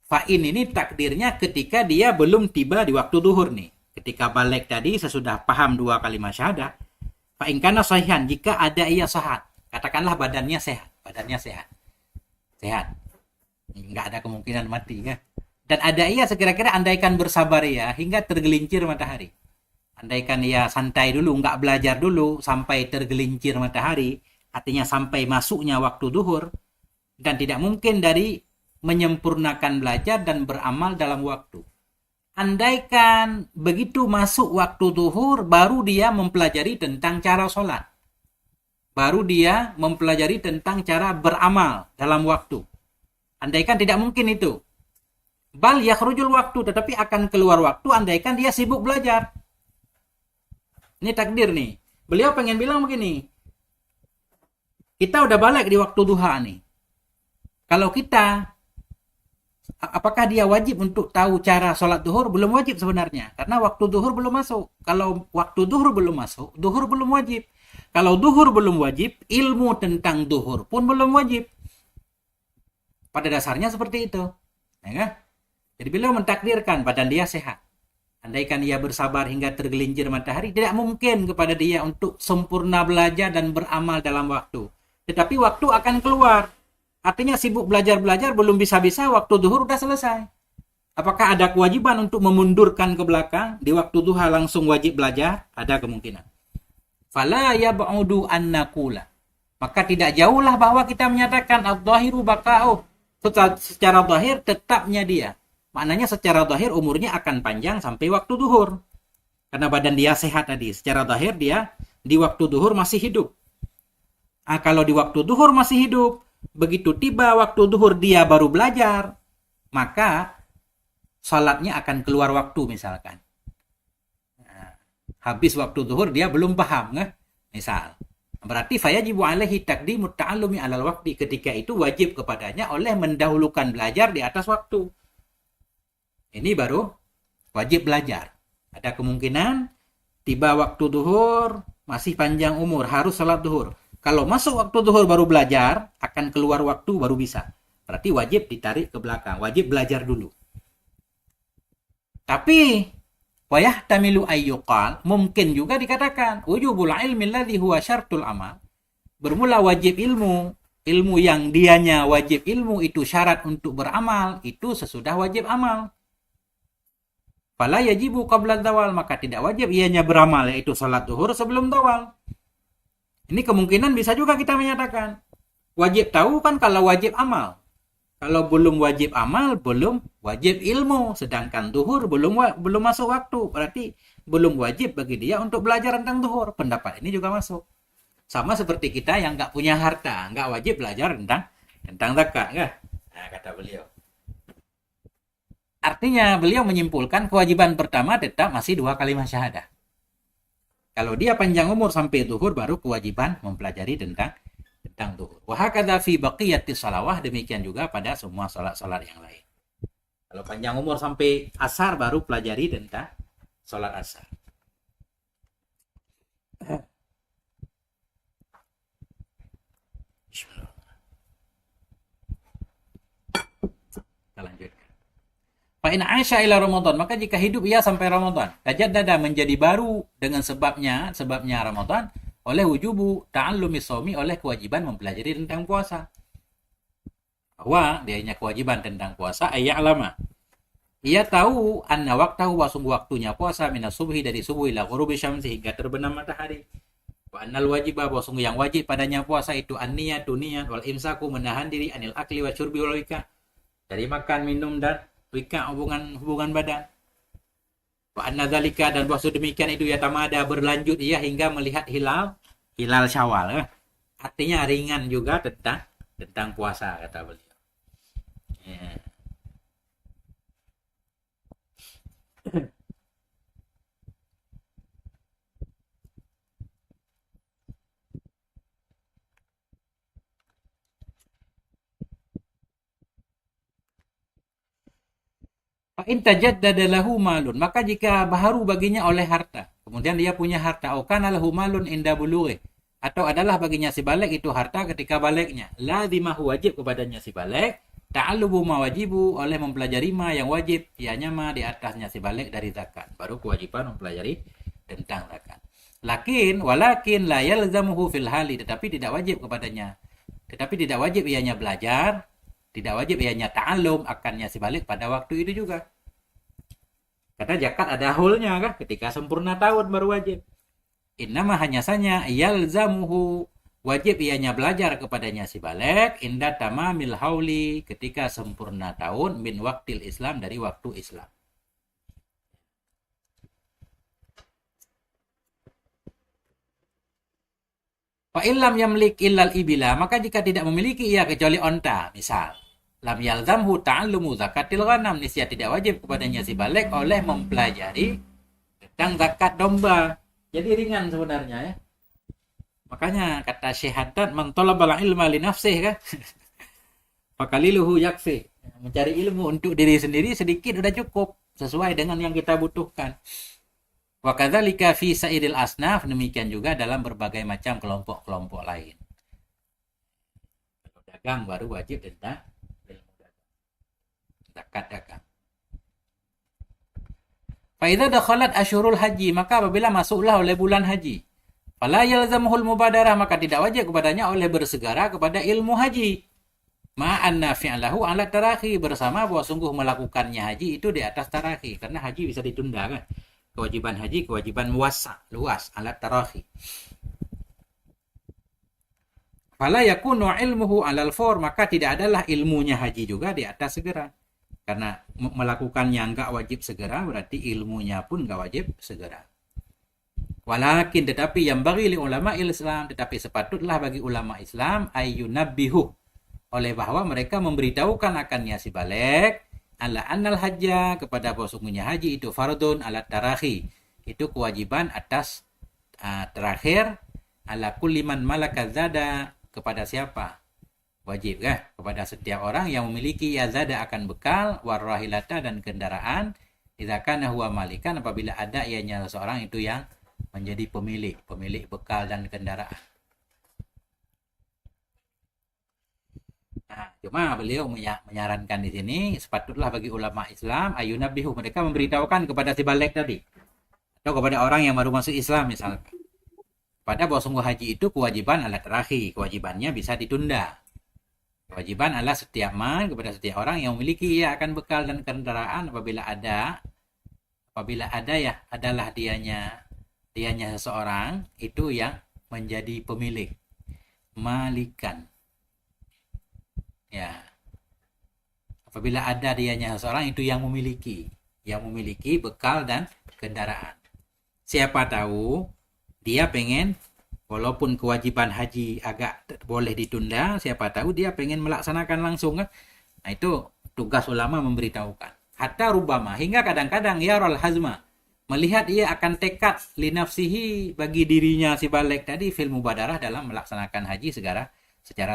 fa'in ini takdirnya ketika dia belum tiba di waktu duhur nih. Ketika balik tadi sesudah paham 2 kalimat syahadah, fa'in kana sahihan, jika ada ia sehat. Katakanlah badannya sehat. Sehat. Nggak ada kemungkinan mati ya. Dan ada ia sekira-kira andaikan bersabar ya hingga tergelincir matahari. Andaikan ia santai dulu, nggak belajar dulu sampai tergelincir matahari, artinya sampai masuknya waktu duhur, dan tidak mungkin dari menyempurnakan belajar dan beramal dalam waktu. Andaikan begitu masuk waktu duhur, baru dia mempelajari tentang cara sholat. Baru dia mempelajari tentang cara beramal dalam waktu. Andaikan tidak mungkin itu. Bal yakhrujul waktu, tetapi akan keluar waktu andaikan dia sibuk belajar. Ini takdir nih. Beliau pengen bilang begini. Kita udah balik di waktu duha nih. Kalau kita, apakah dia wajib untuk tahu cara sholat duhur? Belum wajib sebenarnya. Karena waktu duhur belum masuk. Kalau waktu duhur belum masuk, duhur belum wajib. Kalau duhur belum wajib, ilmu tentang duhur pun belum wajib. Pada dasarnya seperti itu. Ya kan? Jadi beliau mentakdirkan badan dia sehat. Andaikan ia bersabar hingga tergelincir matahari, tidak mungkin kepada dia untuk sempurna belajar dan beramal dalam waktu. Tetapi waktu akan keluar. Artinya sibuk belajar-belajar, belum bisa-bisa waktu duhur udah selesai. Apakah ada kewajiban untuk memundurkan ke belakang? Di waktu duha langsung wajib belajar? Ada kemungkinan. Fala yab'udu an naqula, maka tidak jauhlah bahwa kita menyatakan adh-dhahiru baka'u, secara zahir tetapnya dia. Maknanya secara zahir umurnya akan panjang sampai waktu duhur. Karena badan dia sehat tadi, secara zahir dia di waktu duhur masih hidup. Kalau di waktu duhur masih hidup, begitu tiba waktu duhur dia baru belajar, maka salatnya akan keluar waktu misalkan. Habis waktu zuhur dia belum paham, misal. Berarti fayajibu alaihi taqdimut ta'allumi alal waqti, ketika itu wajib kepadanya oleh mendahulukan belajar di atas waktu. Ini baru wajib belajar. Ada kemungkinan tiba waktu zuhur masih panjang umur, harus salat zuhur. Kalau masuk waktu zuhur baru belajar, akan keluar waktu baru bisa. Berarti wajib ditarik ke belakang, wajib belajar dulu. Tapi wa yahtamilu ayyuqal, mungkin juga dikatakan wujubul ilmi alladhi huwa syartul amal, bermula wajib ilmu yang dianya wajib ilmu itu syarat untuk beramal, itu sesudah wajib amal. Fala yajibu qabla dzawal, maka tidak wajib ianya beramal, yaitu salat zuhur sebelum dzawal. Ini kemungkinan bisa juga kita menyatakan wajib tahu kan kalau wajib amal. Kalau belum wajib amal, belum wajib ilmu. Sedangkan duhur belum masuk waktu. Berarti belum wajib bagi dia untuk belajar tentang duhur. Pendapat ini juga masuk. Sama seperti kita yang nggak punya harta. Nggak wajib belajar tentang zakat. Nah, kata beliau. Artinya beliau menyimpulkan kewajiban pertama tetap masih 2 kalimat syahadah. Kalau dia panjang umur sampai duhur, baru kewajiban mempelajari tentang duhur. Wa hakadha fi baqiyati shalawah, demikian juga pada semua salat-salat yang lain. Kalau panjang umur sampai asar baru pelajari tentang salat asar. Kita lanjutkan. Fa in 'asha ila Ramadan, maka jika hidup ia sampai Ramadan, tajaddada menjadi baru dengan sebabnya Ramadan, oleh wujubu ta'allumi shaumi, oleh kewajiban mempelajari tentang puasa. Bahwa dianya kewajiban tentang puasa, ayya'lama, ia tahu anna waqtahu, wasung waktunya puasa, minas subhi, dari subuh ila ghurubi syamsi, hingga terbenam matahari. Wa annal wajiba, wasung yang wajib padanya puasa itu an-niyatu, niat, wal imsaku, menahan diri, anil akli wa syurbi wal wika, dari makan, minum dan wika, hubungan badan. Wa anna dzalika, dan bahwa demikian itu ya tamada berlanjut ia hingga melihat hilal Syawal. Artinya ringan juga tentang puasa kata beliau. Ya. Fa'in tajaddada lahu malun, maka jika baharu baginya oleh harta, kemudian dia punya harta, kana lahu malun inda bulughi, atau adalah baginya si balik itu harta ketika baliknya, lazimahu wajib kepadanya si balik, ta'allubu ma wajibu, oleh mempelajari ma yang wajib, ianya ma di atasnya si balik dari zakat, baru kewajiban mempelajari tentang zakat. Walakin la yalzamuhu fil hali, tetapi tidak wajib ianya belajar, tidak wajib ianya ta'allum akannya si balik pada waktu itu juga. Karena zakat ada hulnya kan, ketika sempurna tahun baru wajib. Innama hanya saja yalzamuhu, wajib ianya belajar kepadanya si balik inda tamamil hauli, ketika sempurna tahun min waktil Islam, dari waktu Islam. Fa illam yamlik illal ibila, maka jika tidak memiliki ia kecuali onta, misal lam yalzamhu ta'allumu zakatil ghanam, niscaya tidak wajib kepadanya si balik oleh mempelajari tentang zakat domba. Jadi ringan sebenarnya ya. Makanya kata Syekh Haddad, man talabal ilma li nafsih kan. Fakaliluhu yakfi. Mencari ilmu untuk diri sendiri sedikit sudah cukup, sesuai dengan yang kita butuhkan. Wa kadzalika fi sa'iril asnaf, demikian juga dalam berbagai macam kelompok-kelompok lain. Kalau dagang baru wajib tentang zakat dagang. Fa idza dakhalat asyhurul haji, maka apabila masuklah oleh bulan haji, fala yalzamuhul mubadarah, maka tidak wajib kepadanya oleh bersegera kepada ilmu haji. Ma'anna fi'lahu ala tarakhi, bersama bahwa sungguh melakukannya haji itu di atas tarakhi, karena haji bisa ditunda kan. Kewajiban haji kewajiban luas ala tarakhi. Fala yakunu ilmuhu alal fawr, maka tidak adalah ilmunya haji juga di atas segera. Karena melakukannya enggak wajib segera, berarti ilmunya pun enggak wajib segera. Walakin, tetapi yang bagi li ulama Islam, tetapi sepatutlah bagi ulama Islam ayyunabbihu, oleh bahwa mereka memberitahukan akannya si balik, ala annal hajja, kepada bahwa sungguhnya haji itu fardun ala tarakhi, itu kewajiban atas terakhir, ala kulli man malaka zada, kepada siapa? Wajib kan? Kepada setiap orang yang memiliki yazada akan bekal, warrahilata, dan kendaraan, idza kana huwa malikan, apabila ada ianya seorang itu yang menjadi pemilik bekal dan kendaraan. Nah, cuma beliau menyarankan di sini sepatutlah bagi ulama Islam ayunabihu, mereka memberitahukan kepada si balik tadi, atau kepada orang yang baru masuk Islam misalkan, pada bahwa sungguh haji itu kewajiban ala terakhir, kewajibannya bisa ditunda. Kewajiban adalah setiap man, kepada setiap orang yang memiliki ia akan bekal dan kendaraan, apabila ada ya adalah dianya seseorang itu yang menjadi pemilik, malikan. Ya. Apabila ada dianya seseorang itu yang memiliki bekal dan kendaraan. Siapa tahu dia pengen, walaupun kewajiban haji agak boleh ditunda, siapa tahu dia pengen melaksanakan langsung kan. Nah, itu tugas ulama memberitahukan. Hatta rubama, hingga kadang-kadang yarul hazma, melihat ia akan tekad li nafsihi, bagi dirinya si balik tadi, fil mubadarah, dalam melaksanakan haji secara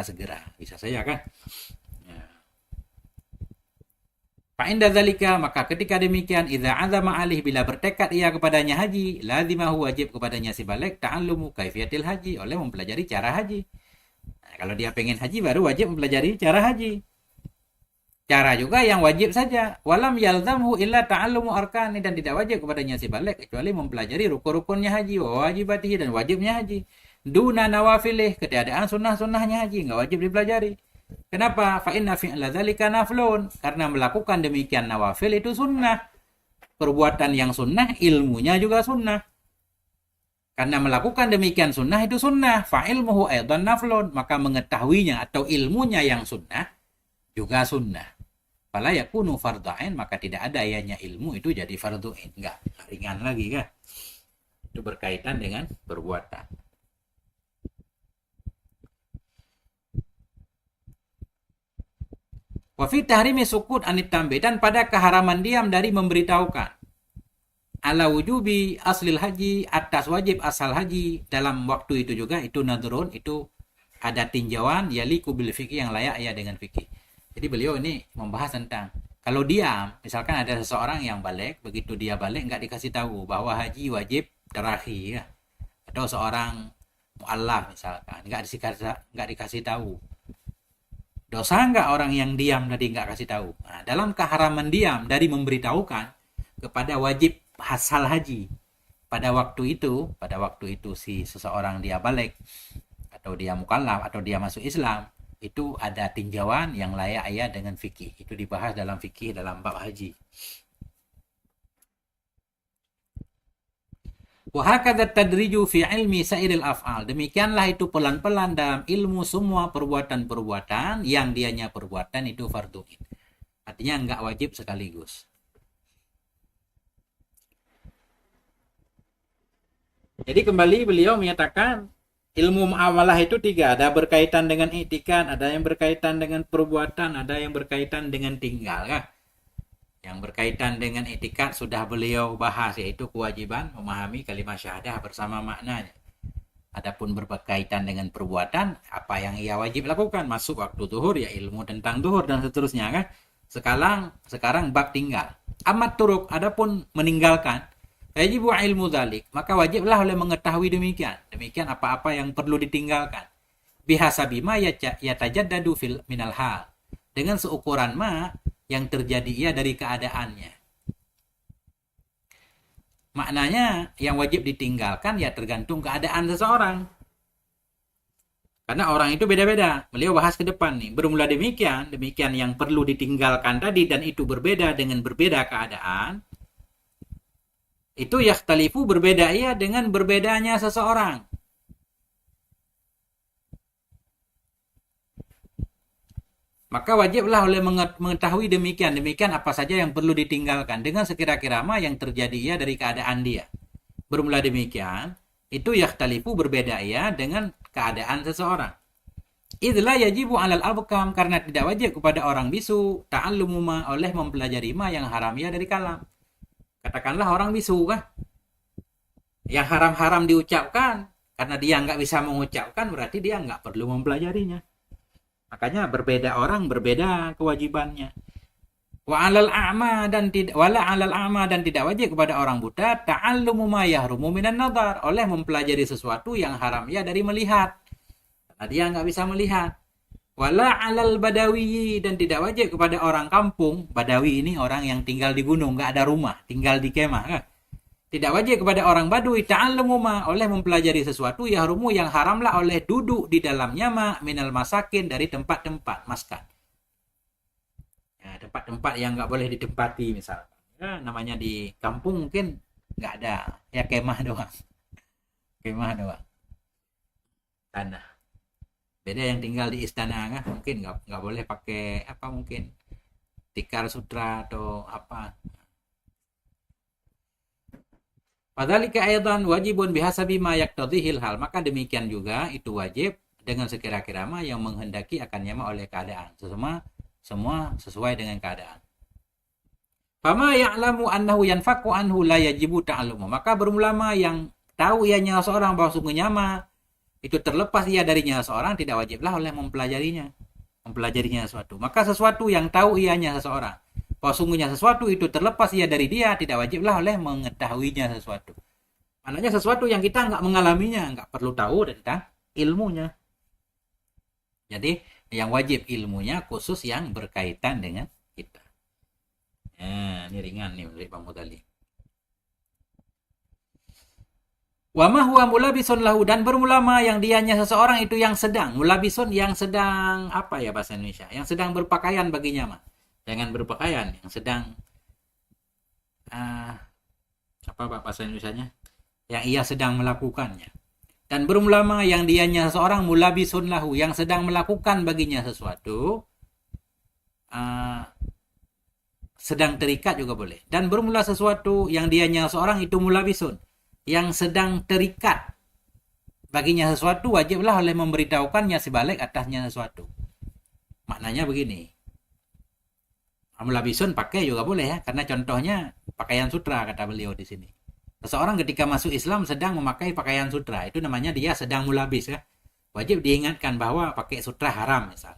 segera. Bisa saja kan. Fa'inda dzalika, maka ketika demikian, idza azama alih, bila bertekad ia kepadanya haji, lazimahu, wajib kepadanya si balik, ta'allumu kaifiyatil haji, oleh mempelajari cara haji. Nah, kalau dia pengen haji baru wajib mempelajari cara haji. Cara juga yang wajib saja. Walam yalzamhu illa ta'allumu arkani, dan tidak wajib kepadanya si balik kecuali mempelajari rukun-rukunnya haji, wajibatihi, dan wajibnya haji. Duna nawafilih, ketiadaan sunnah-sunnahnya haji enggak wajib dipelajari. Kenapa? Fa inna fi'la dzalika naflun, karena melakukan demikian nawafil itu sunnah. Perbuatan yang sunnah, ilmunya juga sunnah. Karena melakukan demikian sunnah itu sunnah, fa ilmuhu aidan naflun, maka mengetahuinya atau ilmunya yang sunnah juga sunnah. fala yakunu fardhu ain, maka tidak ada ianya ilmu itu jadi fardhu ain. Enggak ringan lagi kan. Itu berkaitan dengan perbuatan. Wa fi tahrimi sukut anit tambi, dan pada keharaman diam dari memberitahukan. Ala wujubi aslil haji, atas wajib asal haji dalam waktu itu juga itu nadrun, itu ada tinjauan yaliku bil fikih, yang layak ya dengan fikih. Jadi beliau ini membahas tentang kalau diam, misalkan ada seseorang yang balik, begitu dia balik nggak dikasih tahu bahwa haji wajib terakhir, ya. Atau seorang mu'allaf misalkan nggak dikasih tahu, dosa nggak orang yang diam tadi nggak kasih tahu. Nah, dalam keharaman diam dari memberitahukan kepada wajib asal haji pada waktu itu si seseorang dia balik atau dia mukallaf atau dia masuk Islam, itu ada tinjauan yang layak ya dengan fikih. Itu dibahas dalam fikih dalam bab haji. Wa hakadha tadriju fi ilmi sa'iril af'al. Demikianlah itu pelan-pelan dalam ilmu semua perbuatan-perbuatan yang dianya perbuatan itu fardhu ain. Artinya enggak wajib sekaligus. Jadi kembali beliau menyatakan ilmu muamalah itu 3. Ada berkaitan dengan i'tikad, ada yang berkaitan dengan perbuatan, ada yang berkaitan dengan tinggal. Kan? Yang berkaitan dengan i'tikad sudah beliau bahas, yaitu kewajiban memahami kalimat syahadah bersama maknanya. Adapun berkaitan dengan perbuatan, apa yang ia wajib lakukan, masuk waktu zuhur ya ilmu tentang zuhur dan seterusnya kan. Sekarang bab tinggal. Amat turuk, adapun meninggalkan, yajibu ilmu dzalik, maka wajiblah oleh mengetahui demikian. Demikian apa-apa yang perlu ditinggalkan. Bihasabi ma yatajaddadu fil minal hal. Dengan seukuran ma yang terjadi ia dari keadaannya. Maknanya yang wajib ditinggalkan ya tergantung keadaan seseorang. Karena orang itu beda-beda. Beliau bahas ke depan nih. Bermula demikian yang perlu ditinggalkan tadi dan itu berbeda dengan berbeda keadaan. Itu yakhtalifu berbeda ia dengan berbedanya seseorang. Maka wajiblah oleh mengetahui demikian apa saja yang perlu ditinggalkan dengan sekira-kira yang terjadi ia dari keadaan dia. Bermula demikian, itu yakhtalifu berbeda ia dengan keadaan seseorang. Idlah yajibu alal abkam, karena tidak wajib kepada orang bisu ta'allumu ma, oleh mempelajari ma yang haram ia dari kalam. Katakanlah orang bisu kan, yang haram-haram diucapkan, karena dia nggak bisa mengucapkan berarti dia nggak perlu mempelajarinya. Makanya berbeda orang berbeda kewajibannya. Wa alal a'ma dan tidak wajib kepada orang buta ta'allumu ma yahrumu minan nadhar, oleh mempelajari sesuatu yang haram ya dari melihat. Karena dia nggak bisa melihat. Wala alal badawi, dan tidak wajib kepada orang kampung. Badawi ini orang yang tinggal di gunung, nggak ada rumah, tinggal di kemah kan. Tidak wajib kepada orang badui ta'allumu ma, oleh mempelajari sesuatu yahrumu yang haramlah oleh duduk di dalamnya ma minal masakin, dari tempat-tempat maskan. Ya, tempat-tempat yang nggak boleh ditempati misalnya. Ya, namanya di kampung mungkin nggak ada, ya kemah doang. Kemah doang. Tanah. Beda yang tinggal di istana kan, mungkin nggak boleh pakai apa, mungkin tikar sutra atau apa. Fadzalika aidan wajibun bihasabi ma yaqtadhihil hal, maka demikian juga itu wajib dengan sekira-kira ma yang menghendaki akannya ma oleh keadaan. Semua sesuai dengan keadaan. Fama ya'lamu annahu yanfaku anhu la yajibu ta'allumu, maka berulama yang tahu ianya seorang bahwa sungguhnya ma itu terlepas ia darinya seorang, tidak wajiblah oleh mempelajarinya sesuatu. Maka sesuatu yang tahu ianya seseorang bahwa sungguhnya sesuatu itu terlepas ia dari dia, tidak wajiblah oleh mengetahuinya sesuatu. Maknanya sesuatu yang kita nggak mengalaminya, nggak perlu tahu tentang ilmunya. Jadi yang wajib ilmunya khusus yang berkaitan dengan kita. Ini ringan nih menurut Bang Mutali. Wa ma huwa mulabisun lahu, dan bermulama yang dianya seseorang itu yang sedang, mulabisun yang sedang apa ya bahasa Indonesia, yang sedang berpakaian baginya mah. Jangan berpakaian, yang sedang apa bahasa Indonesianya? Yang ia sedang melakukannya. Dan bermulama yang dianya seseorang mulabisun lahu, yang sedang melakukan baginya sesuatu sedang terikat juga boleh. Dan bermula sesuatu yang dianya seorang itu mulabisun, yang sedang terikat baginya sesuatu, wajiblah oleh memberitahukannya si balik atasnya sesuatu. Maknanya begini. Mulabisun pakai juga boleh ya, karena contohnya pakaian sutra kata beliau di sini. Seseorang ketika masuk Islam sedang memakai pakaian sutra, itu namanya dia sedang mulabis ya. Wajib diingatkan bahwa pakai sutra haram misal.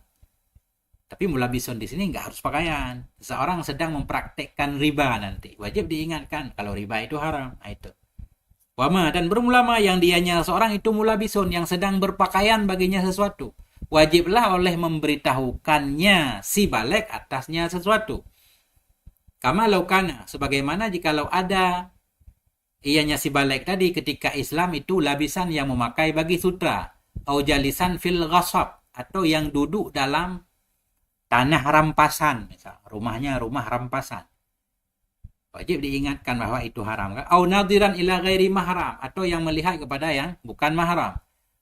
Tapi mulabisun di sini nggak harus pakaian. Seseorang sedang mempraktekkan riba nanti, wajib diingatkan kalau riba itu haram. Nah, itu. Wama, dan bermulama yang dianya seorang itu mulabisun, yang sedang berpakaian baginya sesuatu. Wajiblah oleh memberitahukannya si balik atasnya sesuatu. Kama laukana, sebagaimana jikalau ada ianya si balik tadi ketika Islam itu labisan yang memakai bagi sutra, au jalisan fil ghasab, atau yang duduk dalam tanah rampasan, misal rumahnya rumah rampasan. Wajib diingatkan bahwa itu haram. Au nadiran ila ghairi mahram, atau yang melihat kepada yang bukan mahram.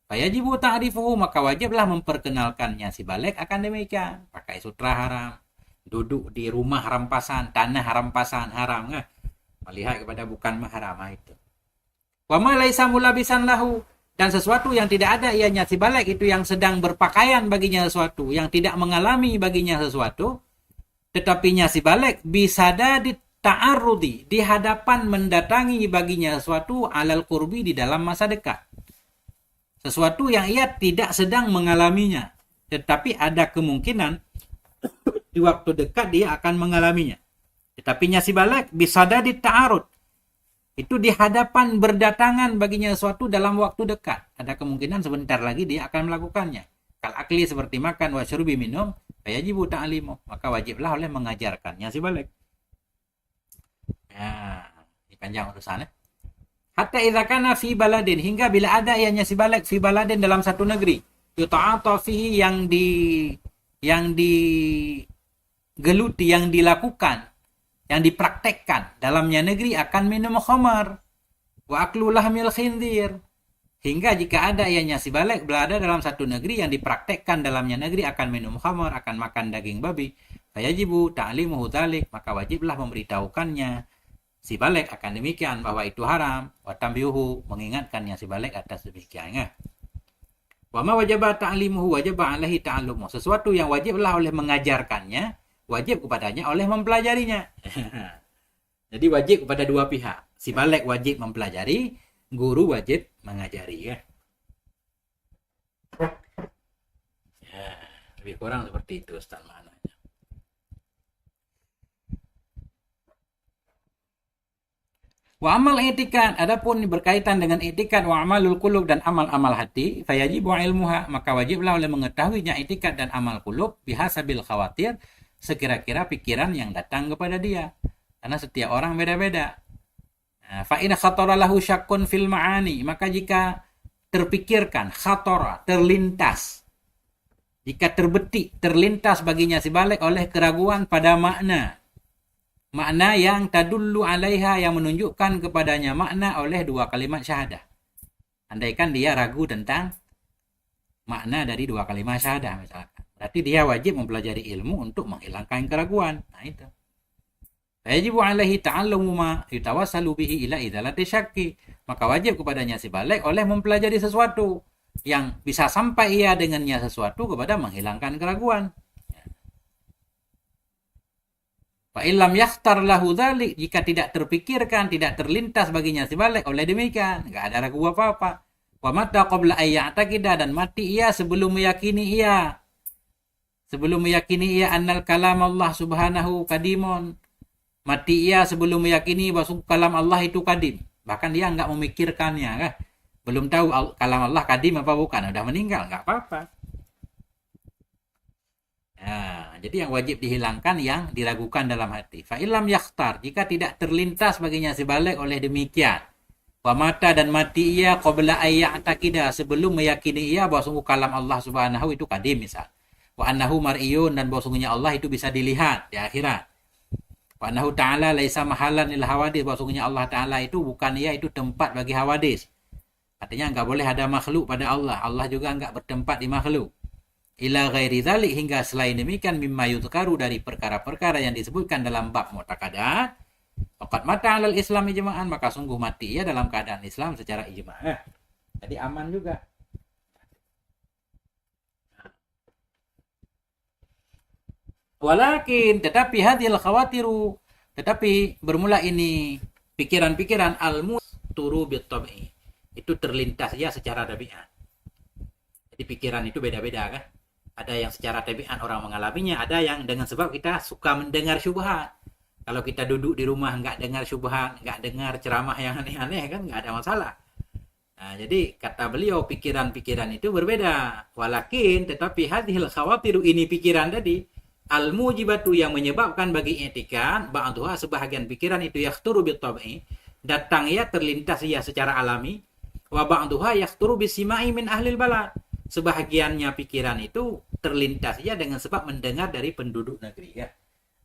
Fayajibu ta'rifuhu, maka wajiblah memperkenalkannya si balik akan demikian. Pakai sutra haram, duduk di rumah rampasan, tanah rampasan haram, melihat kepada bukan mahram itu. Wa ma laisa mulabisan lahu, dan sesuatu yang tidak ada ianya si balik itu yang sedang berpakaian baginya sesuatu, yang tidak mengalami baginya sesuatu, tetapinya si balik bisa di ta'arrudi, di hadapan mendatangi baginya sesuatu alal qurbi, di dalam masa dekat. Sesuatu yang ia tidak sedang mengalaminya, tetapi ada kemungkinan di waktu dekat dia akan mengalaminya. Tetapinya si balik bisa di ta'arud, itu di hadapan berdatangan baginya sesuatu dalam waktu dekat. Ada kemungkinan sebentar lagi dia akan melakukannya. Kal akli, seperti makan, wa syurbi, minum, fayajibu ta'limu, maka wajiblah oleh mengajarkannya si balik. Ya, ini panjang urusannya. Hatta idza kana fi baladin, hingga bila ada ianya si balik fi baladin, dalam satu negeri, yuta'ata fihi, yang digeluti, yang dilakukan, yang dipraktekkan dalamnya negeri akan minum khamar wa aklu lahmil khinzir. Hingga jika ada ianya si balik berada dalam satu negeri yang dipraktekkan dalamnya negeri akan minum khamar, akan makan daging babi, fayajibu ta'limuhu dzalik, maka wajiblah memberitahukannya si balik akan demikian bahwa itu haram, wa tambihuhu, mengingatkannya si balik atas demikiannya. Wa ma wajaba ta'limuhu wajaba alaihi ta'allumuhu, sesuatu yang wajiblah oleh mengajarkannya, wajib kepadanya oleh mempelajarinya. Jadi wajib kepada dua pihak. Si balik wajib mempelajari, guru wajib mengajari ya. Ya, lebih kurang seperti itu Ustaz maknanya. Wa amal i'tikad, adapun berkaitan dengan i'tikad wa amalul qulub, dan amal-amal hati, fayajibu ilmuha, maka wajiblah oleh mengetahuinya i'tikad dan amal qulub bihasabil khawatir, sekira-kira pikiran yang datang kepada dia. Karena setiap orang beda-beda. Fa in khatara lahu syakkun fil ma'ani, maka jika terpikirkan, khatara, terlintas, jika terbetik, terlintas baginya si balik oleh keraguan pada makna yang tadullu alaiha, yang menunjukkan kepadanya makna oleh dua kalimat syahadah. Andaikan dia ragu tentang makna dari dua kalimat syahadah misalkan, berarti dia wajib mempelajari ilmu untuk menghilangkan keraguan. Nah itu. Wajibu alaihi ta'allumu ma yutawassalu bihi ila idzalati syakki, maka wajib kepadanya si balik oleh mempelajari sesuatu yang bisa sampai ia dengannya sesuatu kepada menghilangkan keraguan. Fa illam yakhtar lahu dzalik, jika tidak terpikirkan, tidak terlintas baginya si balik oleh demikian, enggak ada ragu apa-apa. Wa mata qabla ay ya'taqida, dan mati ia sebelum meyakini ia annal kalam Allah subhanahu kadimun, mati ia sebelum meyakini bahwa kalam Allah itu kadim, bahkan dia enggak memikirkannya kan, belum tahu kalam Allah kadim apa bukan, udah meninggal, enggak apa-apa. Nah, jadi yang wajib dihilangkan yang diragukan dalam hati. Fa illam yakhtar, jika tidak terlintas baginya si balik oleh demikian. Wa mata, dan mati ia qabla ayya'taqida, sebelum meyakini ia bahwa sungguh kalam Allah Subhanahu itu kadim misal. Wa annahu mar'iyun, dan bahwa sungguhnya Allah itu bisa dilihat di akhirat. Wa annahu ta'ala laisa mahallan lil hawadis, bahwa sungguhnya Allah Ta'ala itu bukan ia itu tempat bagi hawadis. Artinya enggak boleh ada makhluk pada Allah. Allah juga enggak bertempat di makhluk. ila ghairi dzalik, hingga selain demikian, mimma yudhkaru, dari perkara-perkara yang disebutkan dalam bab mu'taqadat, faqad mata 'alal Islam ijma'an, maka sungguh mati ia dalam keadaan Islam secara ijma'. Jadi aman juga. Walakin, tetapi hadhil khawatiru, tetapi bermula ini pikiran-pikiran al-musturu bit-tab'i, itu terlintas ya secara tabiat. Jadi pikiran itu beda-beda kan. Ada yang secara tabiat orang mengalaminya, ada yang dengan sebab kita suka mendengar syubhat. Kalau kita duduk di rumah nggak dengar syubhat, nggak dengar ceramah yang aneh-aneh kan nggak ada masalah. Nah, jadi kata beliau pikiran-pikiran itu berbeda. Walakin, tetapi hadhil khawatiru, ini pikiran tadi, al-mujibatu, yang menyebabkan bagi i'tikad, ba'dhuha, sebahagian pikiran itu yakhturu bit-tab'i, datang ya terlintas ya secara alami, wa ba'dhuha yakhturu bisima'i min ahlil balad, sebahagiannya pikiran itu terlintas ya dengan sebab mendengar dari penduduk negeri ya.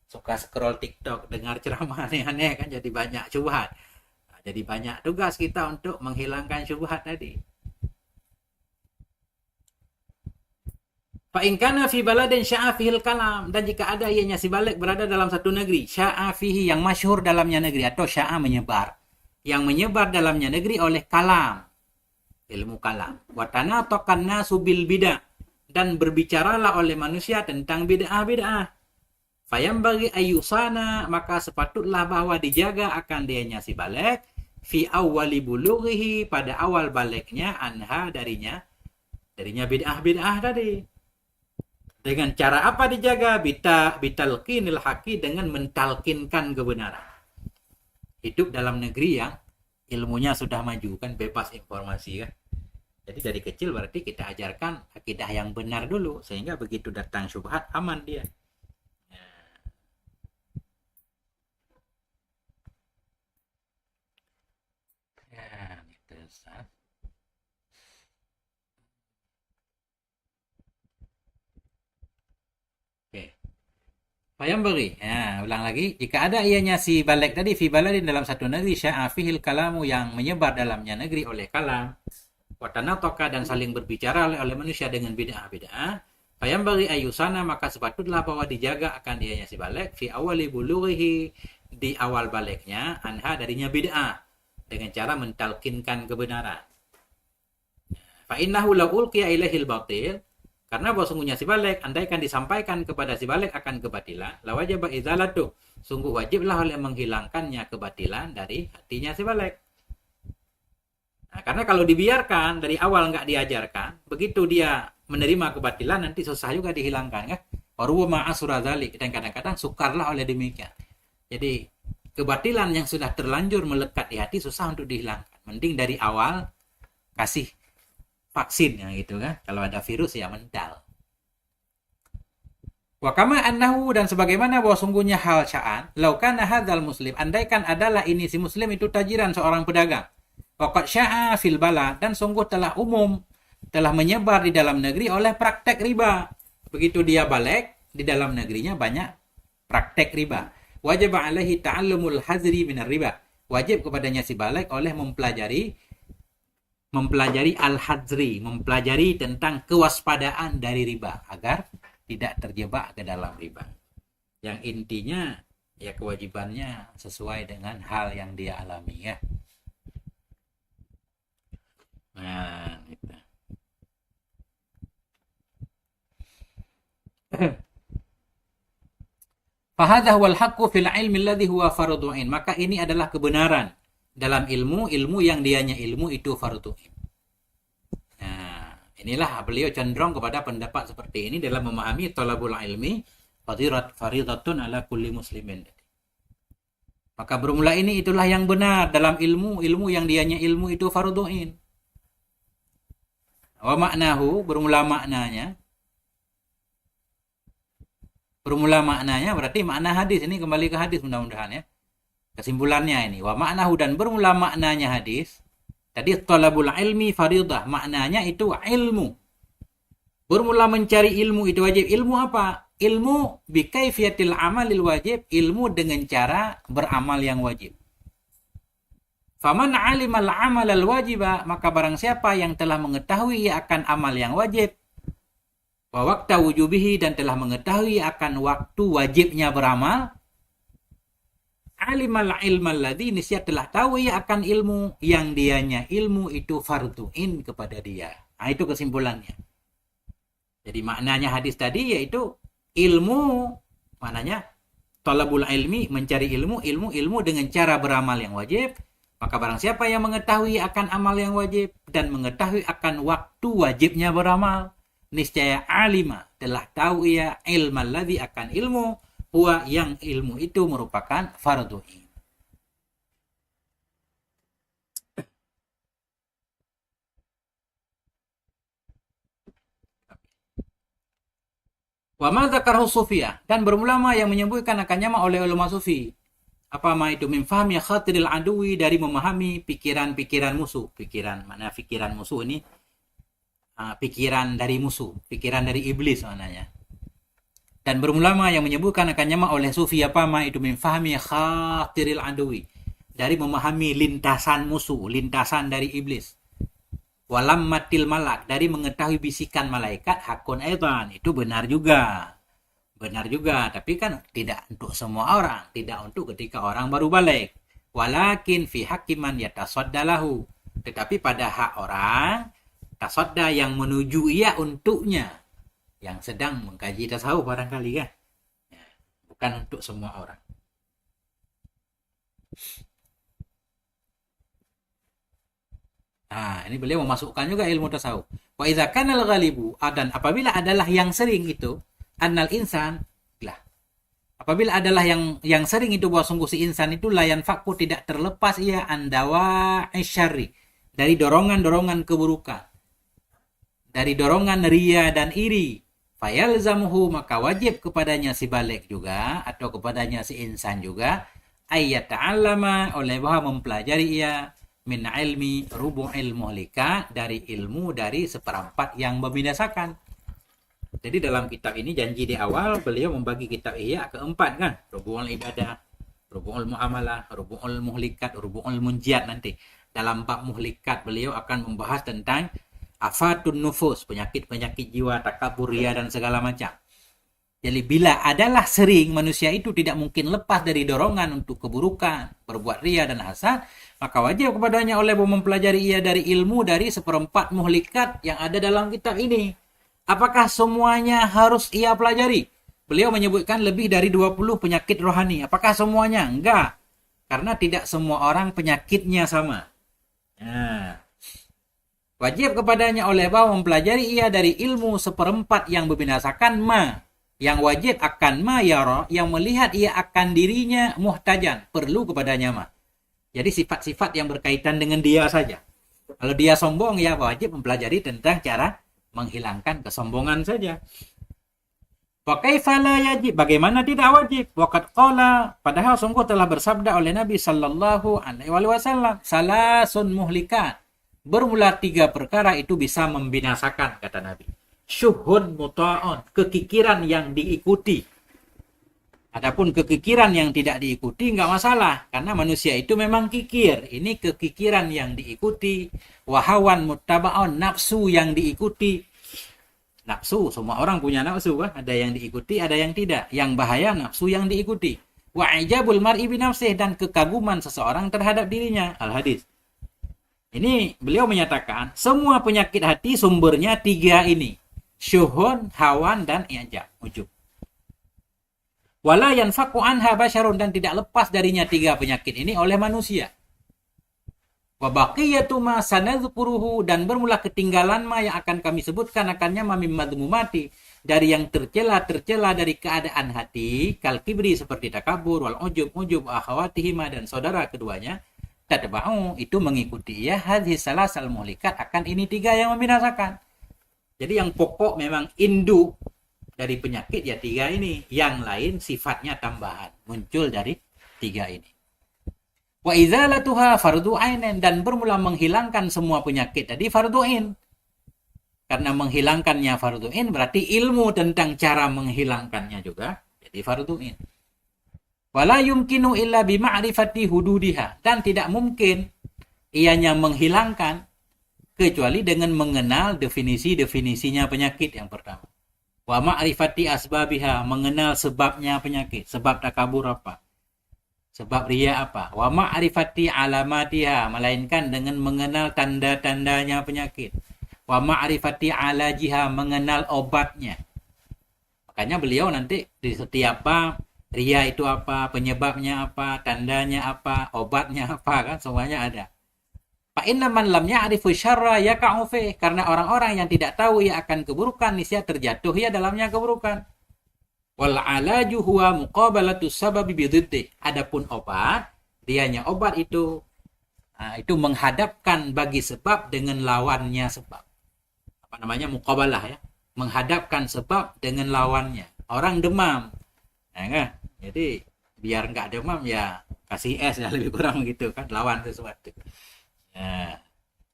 Suka scroll TikTok, dengar ceramah aneh-aneh kan, jadi banyak syubhat. Nah, jadi banyak tugas kita untuk menghilangkan syubhat tadi. Fa in kana fi baladin sya'a fihil kalam, dan jika ada ianya si balik berada dalam satu negeri, sya'a fihi, yang masyhur dalamnya negeri, atau sya'a menyebar, yang menyebar dalamnya negeri oleh kalam, ilmu kalam. Wa tanataqan nasu bil bid'ah, dan berbicaralah oleh manusia tentang bid'ah-bid'ah. Fayambaghi ayyusana, maka sepatutlah bahwa dijaga akan dianya si balik, fi awwali bulughihi, pada awal baliknya, anha, darinya bid'ah-bid'ah tadi. Dengan cara apa dijaga? Bitalqinil haqi, dengan mentalkinkan kebenaran. Hidup dalam negeri yang ilmunya sudah maju kan, bebas informasi kan. Jadi dari kecil berarti kita ajarkan akidah yang benar dulu, sehingga begitu datang syubhat aman dia. Ya, gitu. Fayambaghi, ulang lagi, jika ada ianya si balik tadi, fi baladin, dalam satu negeri, sya'a fihil kalamu, yang menyebar dalamnya negeri oleh kalam, wa tanataqa, dan saling berbicara oleh manusia dengan bid'ah-bid'ah, fayambaghi ayyusana, maka sepatutlah bahwa dijaga akan ianya si balik, fi awali bulughihi, di awal baliknya, anha, darinya bid'ah, dengan cara mentalkinkan kebenaran. Fa innahu law ulqiya ilaihil batil, karena bahwa sungguhnya si balik, andaikan disampaikan kepada si balik akan kebatilan, la wajaba izalatu, sungguh wajiblah oleh menghilangkannya kebatilan dari hatinya si balik. Nah, karena kalau dibiarkan dari awal nggak diajarkan, begitu dia menerima kebatilan nanti susah juga dihilangkan kan. Waruma asura dzalik, dan kadang-kadang sukarlah oleh demikian. Jadi kebatilan yang sudah terlanjur melekat di hati susah untuk dihilangkan. Mending dari awal kasih vaksin ya gitu kan. Kalau ada virus ya mental. Wa kama annahu, dan sebagaimana bahwa sungguhnya hal sya'an, law kana hadzal muslim, andaikan adalah ini si muslim itu tajiran, seorang pedagang. Waqad sya'a fil balad, dan sungguh telah umum, telah menyebar di dalam negeri oleh praktek riba. Begitu dia balik, di dalam negerinya banyak praktek riba. Wajib alaihi ta'allumul hazri minar riba. Wajib kepadanya si balik oleh mempelajari al-hadzri, mempelajari tentang kewaspadaan dari riba, agar tidak terjebak ke dalam riba. Yang intinya ya kewajibannya sesuai dengan hal yang dia alami ya. Nah, gitu. Fahadha wal haqqu fil ilmi alladhi huwa fardhu ain, maka ini adalah kebenaran dalam ilmu yang dianya ilmu itu fardhu ain. Nah, inilah beliau cenderung kepada pendapat seperti ini dalam memahami talabul ilmi faridatun ala kulli muslimin. Maka bermula ini itulah yang benar dalam ilmu yang dianya ilmu itu fardhu ain. Wa maknahu, bermula maknanya berarti makna hadis ini, kembali ke hadis mudah-mudahan ya. Kesimpulannya ini, wa maknahu, dan bermula maknanya hadis. Tadi talabul ilmi faridah, maknanya itu ilmu. Bermula mencari ilmu itu wajib. Ilmu apa? Ilmu bi kaifiyatil amalil wajib, ilmu dengan cara beramal yang wajib. Faman alimal amalal wajiba, maka barang siapa yang telah mengetahui akan amal yang wajib, wa waqta wujubihi, dan telah mengetahui akan waktu wajibnya beramal, alimal ilmal ladzi, niscaya telah tahu ia akan ilmu yang dianya ilmu itu farduin kepada dia. Nah, itu kesimpulannya. Jadi maknanya hadis tadi yaitu ilmu, maknanya talabul ilmi, mencari ilmu dengan cara beramal yang wajib. Maka barang siapa yang mengetahui akan amal yang wajib dan mengetahui akan waktu wajibnya beramal, niscaya alima, telah tahu ia ilmal ladzi, akan ilmu, huwa, yang ilmu itu merupakan fardu ain. Wa ma dzakarahu sufiyah, dan berulama yang menyebutkan akannya oleh ulama sufi. Apa ma itu, min fahmi khatiril adui, dari memahami pikiran-pikiran musuh. Pikiran, mana pikiran musuh ini? Pikiran dari musuh, pikiran dari iblis maknanya. Dan berulama yang menyebutkan akannya oleh sufi, apa ma itu, min fahmi khatiril adui, dari memahami lintasan musuh, lintasan dari iblis. Walam matil malak, dari mengetahui bisikan malaikat, hakun aidan, itu benar juga. Benar juga, tapi kan tidak untuk semua orang, tidak untuk ketika orang baru balik. Walakin fi hakiman yatasaddalahu, tetapi pada hak orang tasadda, yang menuju ia untuknya, yang sedang mengkaji tasawuf barangkali kan. Bukan untuk semua orang. Nah, ini beliau memasukkan juga ilmu tasawuf. Wa idza kana al-ghalibu, dan apabila adalah yang sering itu, annal insan, lah, apabila adalah yang sering itu, bahwa sungguh si insan itu layan faku, tidak terlepas ia andawa isyari, dari dorongan-dorongan keburukan, dari dorongan ria dan iri. Fayalzamuhu, maka wajib kepadanya si balik juga, atau kepadanya si insan juga, ayat ta'allama, oleh bahwa mempelajari ia, min ilmi rubu'il muhlika, dari ilmu dari seperempat yang membinasakan. Jadi dalam kitab ini, janji di awal beliau membagi kitab Ihya keempat kan, rubu'ul ibadah, rubu'ul muamalah, rubu'ul muhlikat, rubu'ul munjiat. Nanti dalam bab muhlikat beliau akan membahas tentang afatun nufus, penyakit-penyakit jiwa, takabur, ria, dan segala macam. Jadi bila adalah sering, manusia itu tidak mungkin lepas dari dorongan untuk keburukan, berbuat ria dan hasad, maka wajib kepadanya oleh mempelajari ia dari ilmu dari seperempat muhlikat yang ada dalam kitab ini. Apakah semuanya harus ia pelajari? Beliau menyebutkan lebih dari 20 penyakit rohani. Apakah semuanya? Enggak. Karena tidak semua orang penyakitnya sama. Nah, wajib kepadanya oleh bahwa mempelajari ia dari ilmu seperempat yang membinasakan ma. Yang wajib akan ma yara, yang melihat ia akan dirinya muhtajan, perlu kepadanya ma. Jadi sifat-sifat yang berkaitan dengan dia saja. Kalau dia sombong, ya wajib mempelajari tentang cara menghilangkan kesombongan saja. Wa kaifa la yajib, bagaimana tidak wajib? Waqad qala, padahal sungguh telah bersabda oleh Nabi sallallahu alaihi wasallam, salasun muhlikat, bermula 3 perkara itu bisa membinasakan, kata Nabi. Syuhun muta'un, kekikiran yang diikuti. Adapun kekikiran yang tidak diikuti enggak masalah, karena manusia itu memang kikir. Ini kekikiran yang diikuti. Wahawan muttaba'un, nafsu yang diikuti. Nafsu, semua orang punya nafsu kan? Ada yang diikuti, ada yang tidak. Yang bahaya nafsu yang diikuti. Wa ijabul mar'i bi nafsih, dan kekaguman seseorang terhadap dirinya. Al-hadis. Ini beliau menyatakan semua penyakit hati sumbernya 3 ini. Syuhun, hawan, dan i'jab, ujub. Wala yanfaqu anha basyarun, dan tidak lepas darinya 3 penyakit ini oleh manusia. Wa baqiyatu ma sanadzukuruhu, dan bermula ketinggalan ma yang akan kami sebutkan akannya mamim madmumati, dari yang tercela dari keadaan hati, kal kibri, seperti takabur, wal ujub akhawatihima, dan saudara keduanya, tadba'u, itu mengikuti ya hadhis salasal muhlikat, akan ini 3 yang membinasakan. Jadi yang pokok memang induk dari penyakit ya 3 ini, yang lain sifatnya tambahan, muncul dari 3 ini. Wa izalatuha fardu ainin, dan bermula menghilangkan semua penyakit tadi fardu ain. Karena menghilangkannya fardu ain, berarti ilmu tentang cara menghilangkannya juga jadi fardu ain. Wala yumkinu illa bima'rifati hududiha, dan tidak mungkin ianya menghilangkan kecuali dengan mengenal definisi-definisinya penyakit yang pertama. Wa ma'rifati asbabiha, mengenal sebabnya penyakit. Sebab takabur apa? Sebab riya apa? Wa ma'rifati alamatiha, melainkan dengan mengenal tanda-tandanya penyakit. Wa ma'rifati alajiha, mengenal obatnya. Makanya beliau nanti di setiap bab, riya itu apa, penyebabnya apa, tandanya apa, obatnya apa, kan semuanya ada. Fa inna man lam ya'rifu syarra yaka'u fi, karena orang-orang yang tidak tahu ia akan keburukan niscaya terjatuh ya dalamnya keburukan. Wal alaju huwa muqabalatu sababi bididdi. Adapun obat, dianya obat itu menghadapkan bagi sebab dengan lawannya sebab. Apa namanya? Muqabalah ya. Menghadapkan sebab dengan lawannya. Orang demam. Nah, jadi biar nggak demam ya kasih es ya, lebih kurang gitu kan, lawan sesuatu. Nah,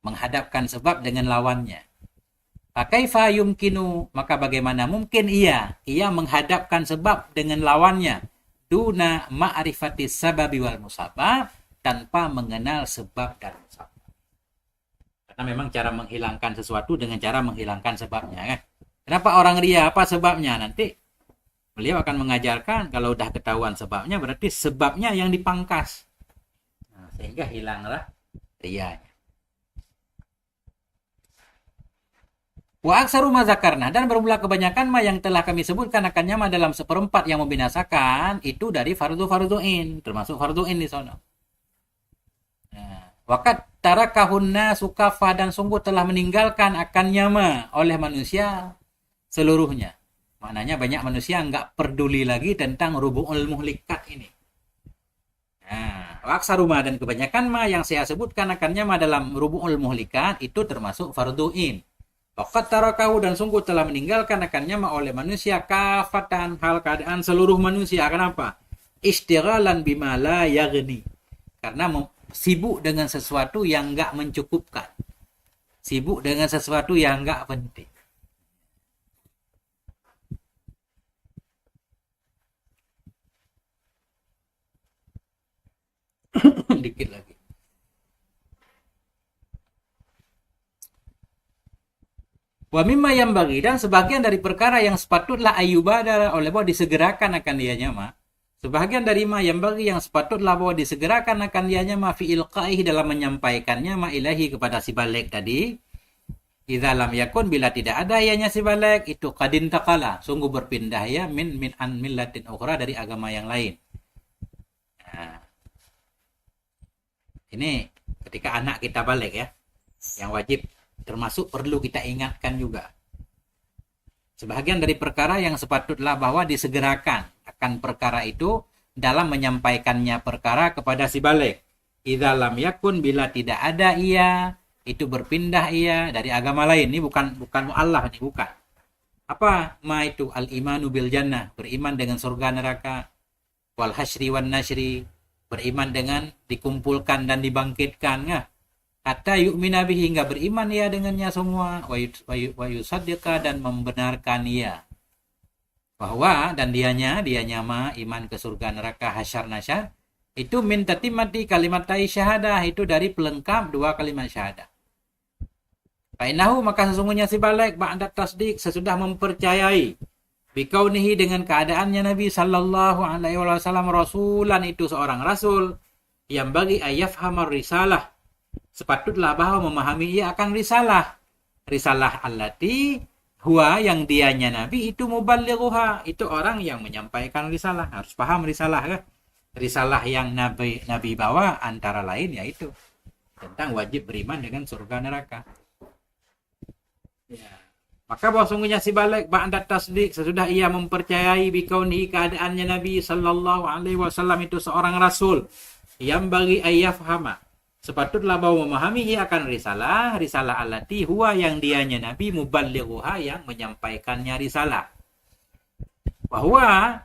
menghadapkan sebab dengan lawannya. Fakaifa yumkinu, maka bagaimana mungkin ia menghadapkan sebab dengan lawannya, duna ma'rifati sababi wal musabab, tanpa mengenal sebab dan musabab. Karena memang cara menghilangkan sesuatu dengan cara menghilangkan sebabnya kan. Kenapa orang riya, apa sebabnya? Nanti beliau akan mengajarkan kalau udah ketahuan sebabnya berarti sebabnya yang dipangkas. Nah, sehingga hilanglah riyanya. Wa aksaru ma zakarna, dan bermula kebanyakan ma yang telah kami sebutkan akannya ma dalam seperempat yang membinasakan itu dari fardu-farduin, termasuk farduin di sana. Wakat tarakahunna sukafa, dan sungguh telah meninggalkan akannya ma oleh manusia seluruhnya. Maknanya banyak manusia nggak peduli lagi tentang rubu'ul muhlikat ini. Nah, wa aksaru ma, dan kebanyakan ma yang saya sebutkan akannya ma dalam rubu'ul muhlikat itu termasuk farduin. Waqad tarakahu, dan sungguh telah meninggalkan akannya ma oleh manusia kafatan, hal keadaan seluruh manusia. Kenapa? Istighalan bima la yaghni. Karena sibuk dengan sesuatu yang enggak mencukupkan. Sibuk dengan sesuatu yang enggak penting. Dikit lagi. Wa mimma yang bagi, dan sebagian dari perkara yang sepatutlah ayyubadara oleh bahwa disegerakan akan dianya ma. Sebagian dari ma yang bagi yang sepatutlah bahwa disegerakan akan dianya ma fi ilqaihi, dalam menyampaikannya ma ilahi kepada si balik tadi. Idza lam yakun, bila tidak ada ianya si balik itu qadin taqala, sungguh berpindah ya min an millatin ukhra, dari agama yang lain. Nah, ini ketika anak kita balik ya, yang wajib termasuk perlu kita ingatkan juga. Sebagian dari perkara yang sepatutlah bahwa disegerakan akan perkara itu dalam menyampaikannya perkara kepada si balik. Idza lam yakun, bila tidak ada ia, itu berpindah ia dari agama lain. Ini bukan mu'allaf, ini bukan. Apa ma itu? Al-imanu bil jannah, beriman dengan surga neraka. Wal hasyri wan nasyri, beriman dengan dikumpulkan dan dibangkitkan ya. Hatta yu'mina bihi, hingga beriman ia dengannya semua. Wa yusaddiqa, dan membenarkan ia bahwa, dan dianya ma iman ke surga neraka hasyar nasyar itu min tatimati kalimatai syahadah, itu dari pelengkap dua kalimat syahadah. Fainahu, maka sesungguhnya si balik ba'da tasdik, sesudah mempercayai bikaunihi, dengan keadaannya Nabi sallallahu alaihi wasallam rasulan, itu seorang rasul, yang bagi ayafhamar risalah, sepatutlah bahwa memahami ia akan risalah allati huwa, yang dianya Nabi itu muballighuha, itu orang yang menyampaikan risalah, harus paham risalah kan. Risalah yang Nabi bawa antara lain yaitu tentang wajib beriman dengan surga neraka ya. Maka bahwa sungguhnya si balik ba'da tasdik, sesudah ia mempercayai bikaunihi, keadaannya Nabi sallallahu alaihi wasallam itu seorang rasul, yang bagi ayafhama, sepatutlah bahwa memahami ia akan risalah allati huwa, yang dianya Nabi muballighuha, yang menyampaikannya risalah. Bahwa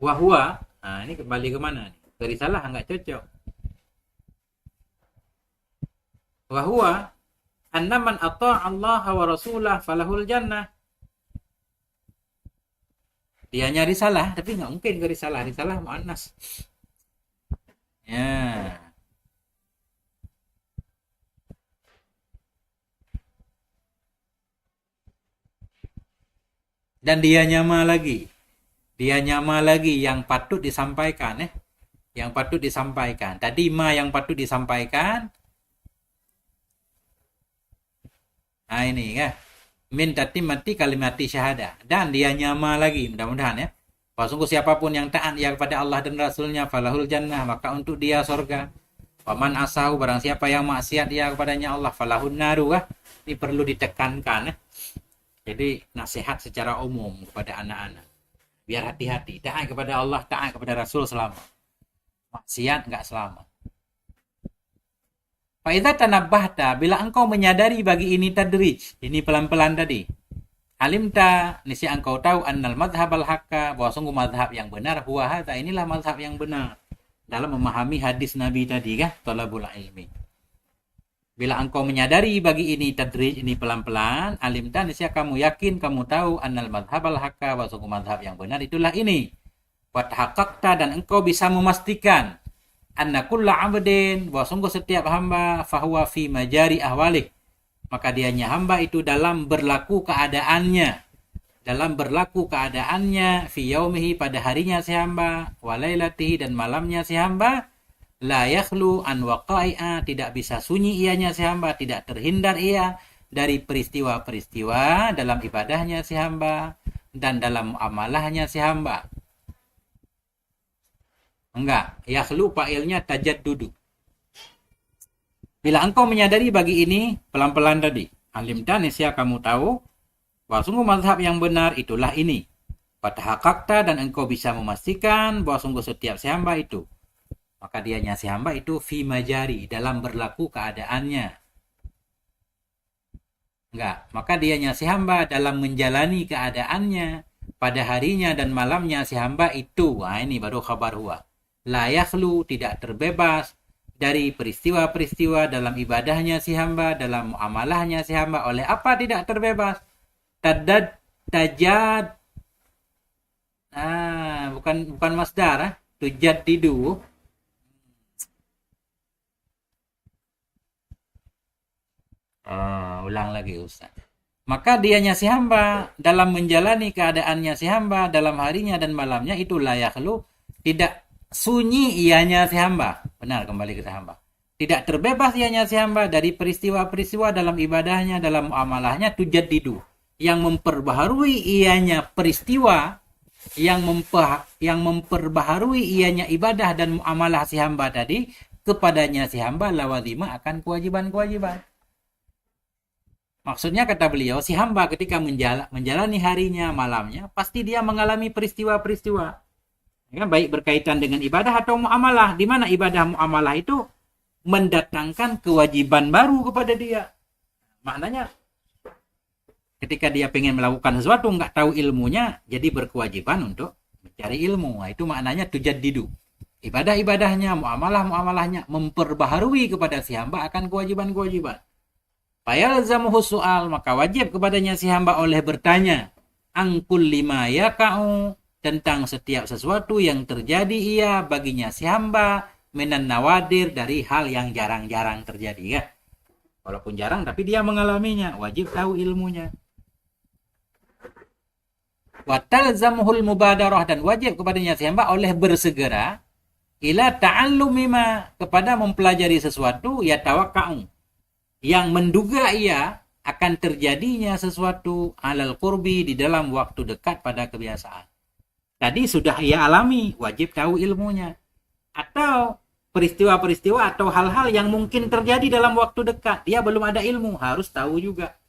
wahwa, ini kembali ke mana nih? Ke risalah enggak cocok. Wahwa annaman ata'a Allah wa rasulah falahul jannah. Dianya risalah, tapi nggak mungkin ke risalah mu'annas. Ya. Dan dia nyama lagi. Dia nyama lagi yang patut disampaikan. Yang patut disampaikan. Tadi ma yang patut disampaikan. Nah ini kan. Min tatimati kalimati syahadah. Dan dia nyama lagi. Mudah-mudahan ya. Sungguh siapapun yang taat ya kepada Allah dan Rasulnya, falahul jannah, maka untuk dia surga. Waman asahu, barang siapa yang maksiat dia kepadanya Allah, falahun naru. Ini perlu ditekankan. Jadi nasihat secara umum kepada anak-anak. Biar hati-hati. Taat kepada Allah, taat kepada Rasul selama. Maksiat enggak selama. Fa'idha tanabbahta, bila engkau menyadari bagi ini tadrij, ini pelan-pelan tadi. Alimta, niscaya engkau tahu annal madhhabal haqqa, bahwa sungguh madhab yang benar, huwa hadza, inilah madhab yang benar. Dalam memahami hadis Nabi tadi kan, talabul ilmi. Bila engkau menyadari bagi ini tadrij, ini pelan-pelan, alimta, niscaya kamu yakin, kamu tahu annal madhhabal haqqa, bahwa sungguh madhab yang benar itulah ini. Wa tahaqqaqta, dan engkau bisa memastikan anna kulla 'abdin, bahwa sungguh setiap hamba fahuwa fi majari ahwalik, maka dianya hamba itu dalam berlaku keadaannya, fi yaumihi, pada harinya si hamba, wa lailatihi, dan malamnya si hamba, la yakhlu an waqa'i'a, tidak bisa sunyi ianya si hamba, tidak terhindar ia dari peristiwa-peristiwa dalam ibadahnya si hamba dan dalam amalahnya si hamba. Enggak, yakhlu fa'ilnya tajaddudu. Bila engkau menyadari bagi ini, pelan-pelan tadi, alimta, niscaya kamu tahu bahwa sungguh mazhab yang benar itulah ini. Fatahaqaqta, dan engkau bisa memastikan bahwa sungguh setiap si hamba itu, maka dianya si hamba itu fi majari, dalam berlaku keadaannya. Enggak, maka dianya si hamba dalam menjalani keadaannya pada harinya dan malamnya si hamba itu. Nah, ini baru khabar huwa. La yakhlu, tidak terbebas dari peristiwa-peristiwa dalam ibadahnya si hamba, dalam muamalahnya si hamba. Oleh apa tidak terbebas? Tajad. Bukan masdar, tujaddidu. Ulang lagi Ustaz. Maka dianya si hamba dalam menjalani keadaannya si hamba dalam harinya dan malamnya itu la yakhlu, tidak sunyi ianya si hamba. Benar, kembali ke si hamba. Tidak terbebas ianya si hamba dari peristiwa-peristiwa dalam ibadahnya, dalam amalahnya, tujaddidu, yang memperbaharui ianya peristiwa, yang memperbaharui ianya ibadah dan muamalah si hamba tadi kepadanya si hamba, lawazima, akan kewajiban-kewajiban. Maksudnya kata beliau, si hamba ketika menjalani harinya, malamnya, pasti dia mengalami peristiwa-peristiwa. Ya, baik berkaitan dengan ibadah atau muamalah, di mana ibadah muamalah itu mendatangkan kewajiban baru kepada dia. Maknanya ketika dia pengen melakukan sesuatu nggak tahu ilmunya, jadi berkewajiban untuk mencari ilmu. Nah, itu maknanya tujaddidu. Ibadah-ibadahnya, muamalah-muamalahnya memperbaharui kepada si hamba akan kewajiban-kewajiban. Fayalzamuhu su'al, maka wajib kepadanya si hamba oleh bertanya, angkul lima yaka'u, tentang setiap sesuatu yang terjadi ia baginya si hamba, minan nawadir, dari hal yang jarang-jarang terjadi ya. Walaupun jarang tapi dia mengalaminya, wajib tahu ilmunya. Wa talzamuhul mubadarah, dan wajib kepadanya si hamba oleh bersegera ila ta'allumi ma, kepada mempelajari sesuatu ya tawakka'u, yang menduga ia akan terjadinya sesuatu alal qurbi, di dalam waktu dekat pada kebiasaan. Tadi sudah ia alami, wajib tahu ilmunya. Atau peristiwa-peristiwa atau hal-hal yang mungkin terjadi dalam waktu dekat, dia belum ada ilmu, harus tahu juga.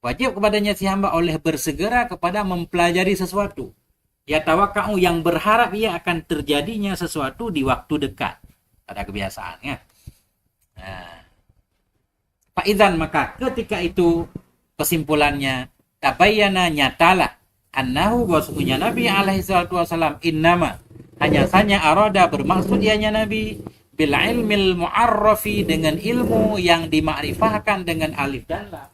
Wajib kepadanya si hamba oleh bersegera kepada mempelajari sesuatu. Ya tawakka'u, yang berharap ia akan terjadinya sesuatu di waktu dekat pada kebiasaannya. Nah, Fa'idhan, maka ketika itu kesimpulannya, tabayyana, nyatalah, annahu, bahwasanya Nabi alaihi salatu wasalam, innama, hanya saja arada, bermaksud ianya Nabi, bil ilmil mu'arrafi, dengan ilmu yang dimakrifahkan dengan alif dan lam.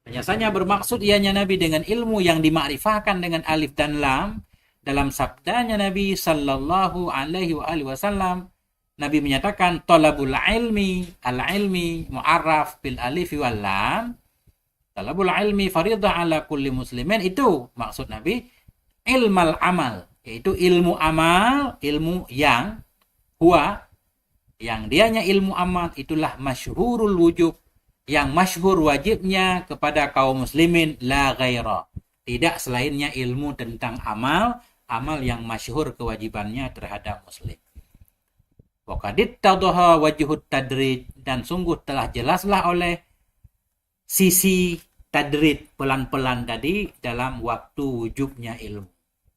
Hanya saja bermaksud ianya Nabi dengan ilmu yang dimakrifahkan dengan alif dan lam. Dalam sabdanya Nabi sallallahu alaihi wasallam, Nabi menyatakan talabul ilmi, al-ilmi mu'arraf bil alif wal lam, Talabul ilmi faridah ala kulli muslimin, itu maksud Nabi ilmal amal, yaitu ilmu amal, ilmu yang yang dianya ilmu amal itulah masyhurul wujub, yang masyhur wajibnya kepada kaum muslimin, la ghaira, tidak selainnya ilmu tentang amal yang masyhur kewajibannya terhadap muslim. Wa qad ittadaha wajhut tadrij, dan sungguh telah jelaslah oleh sisi tadrid, pelan-pelan tadi dalam waktu wujubnya ilmu.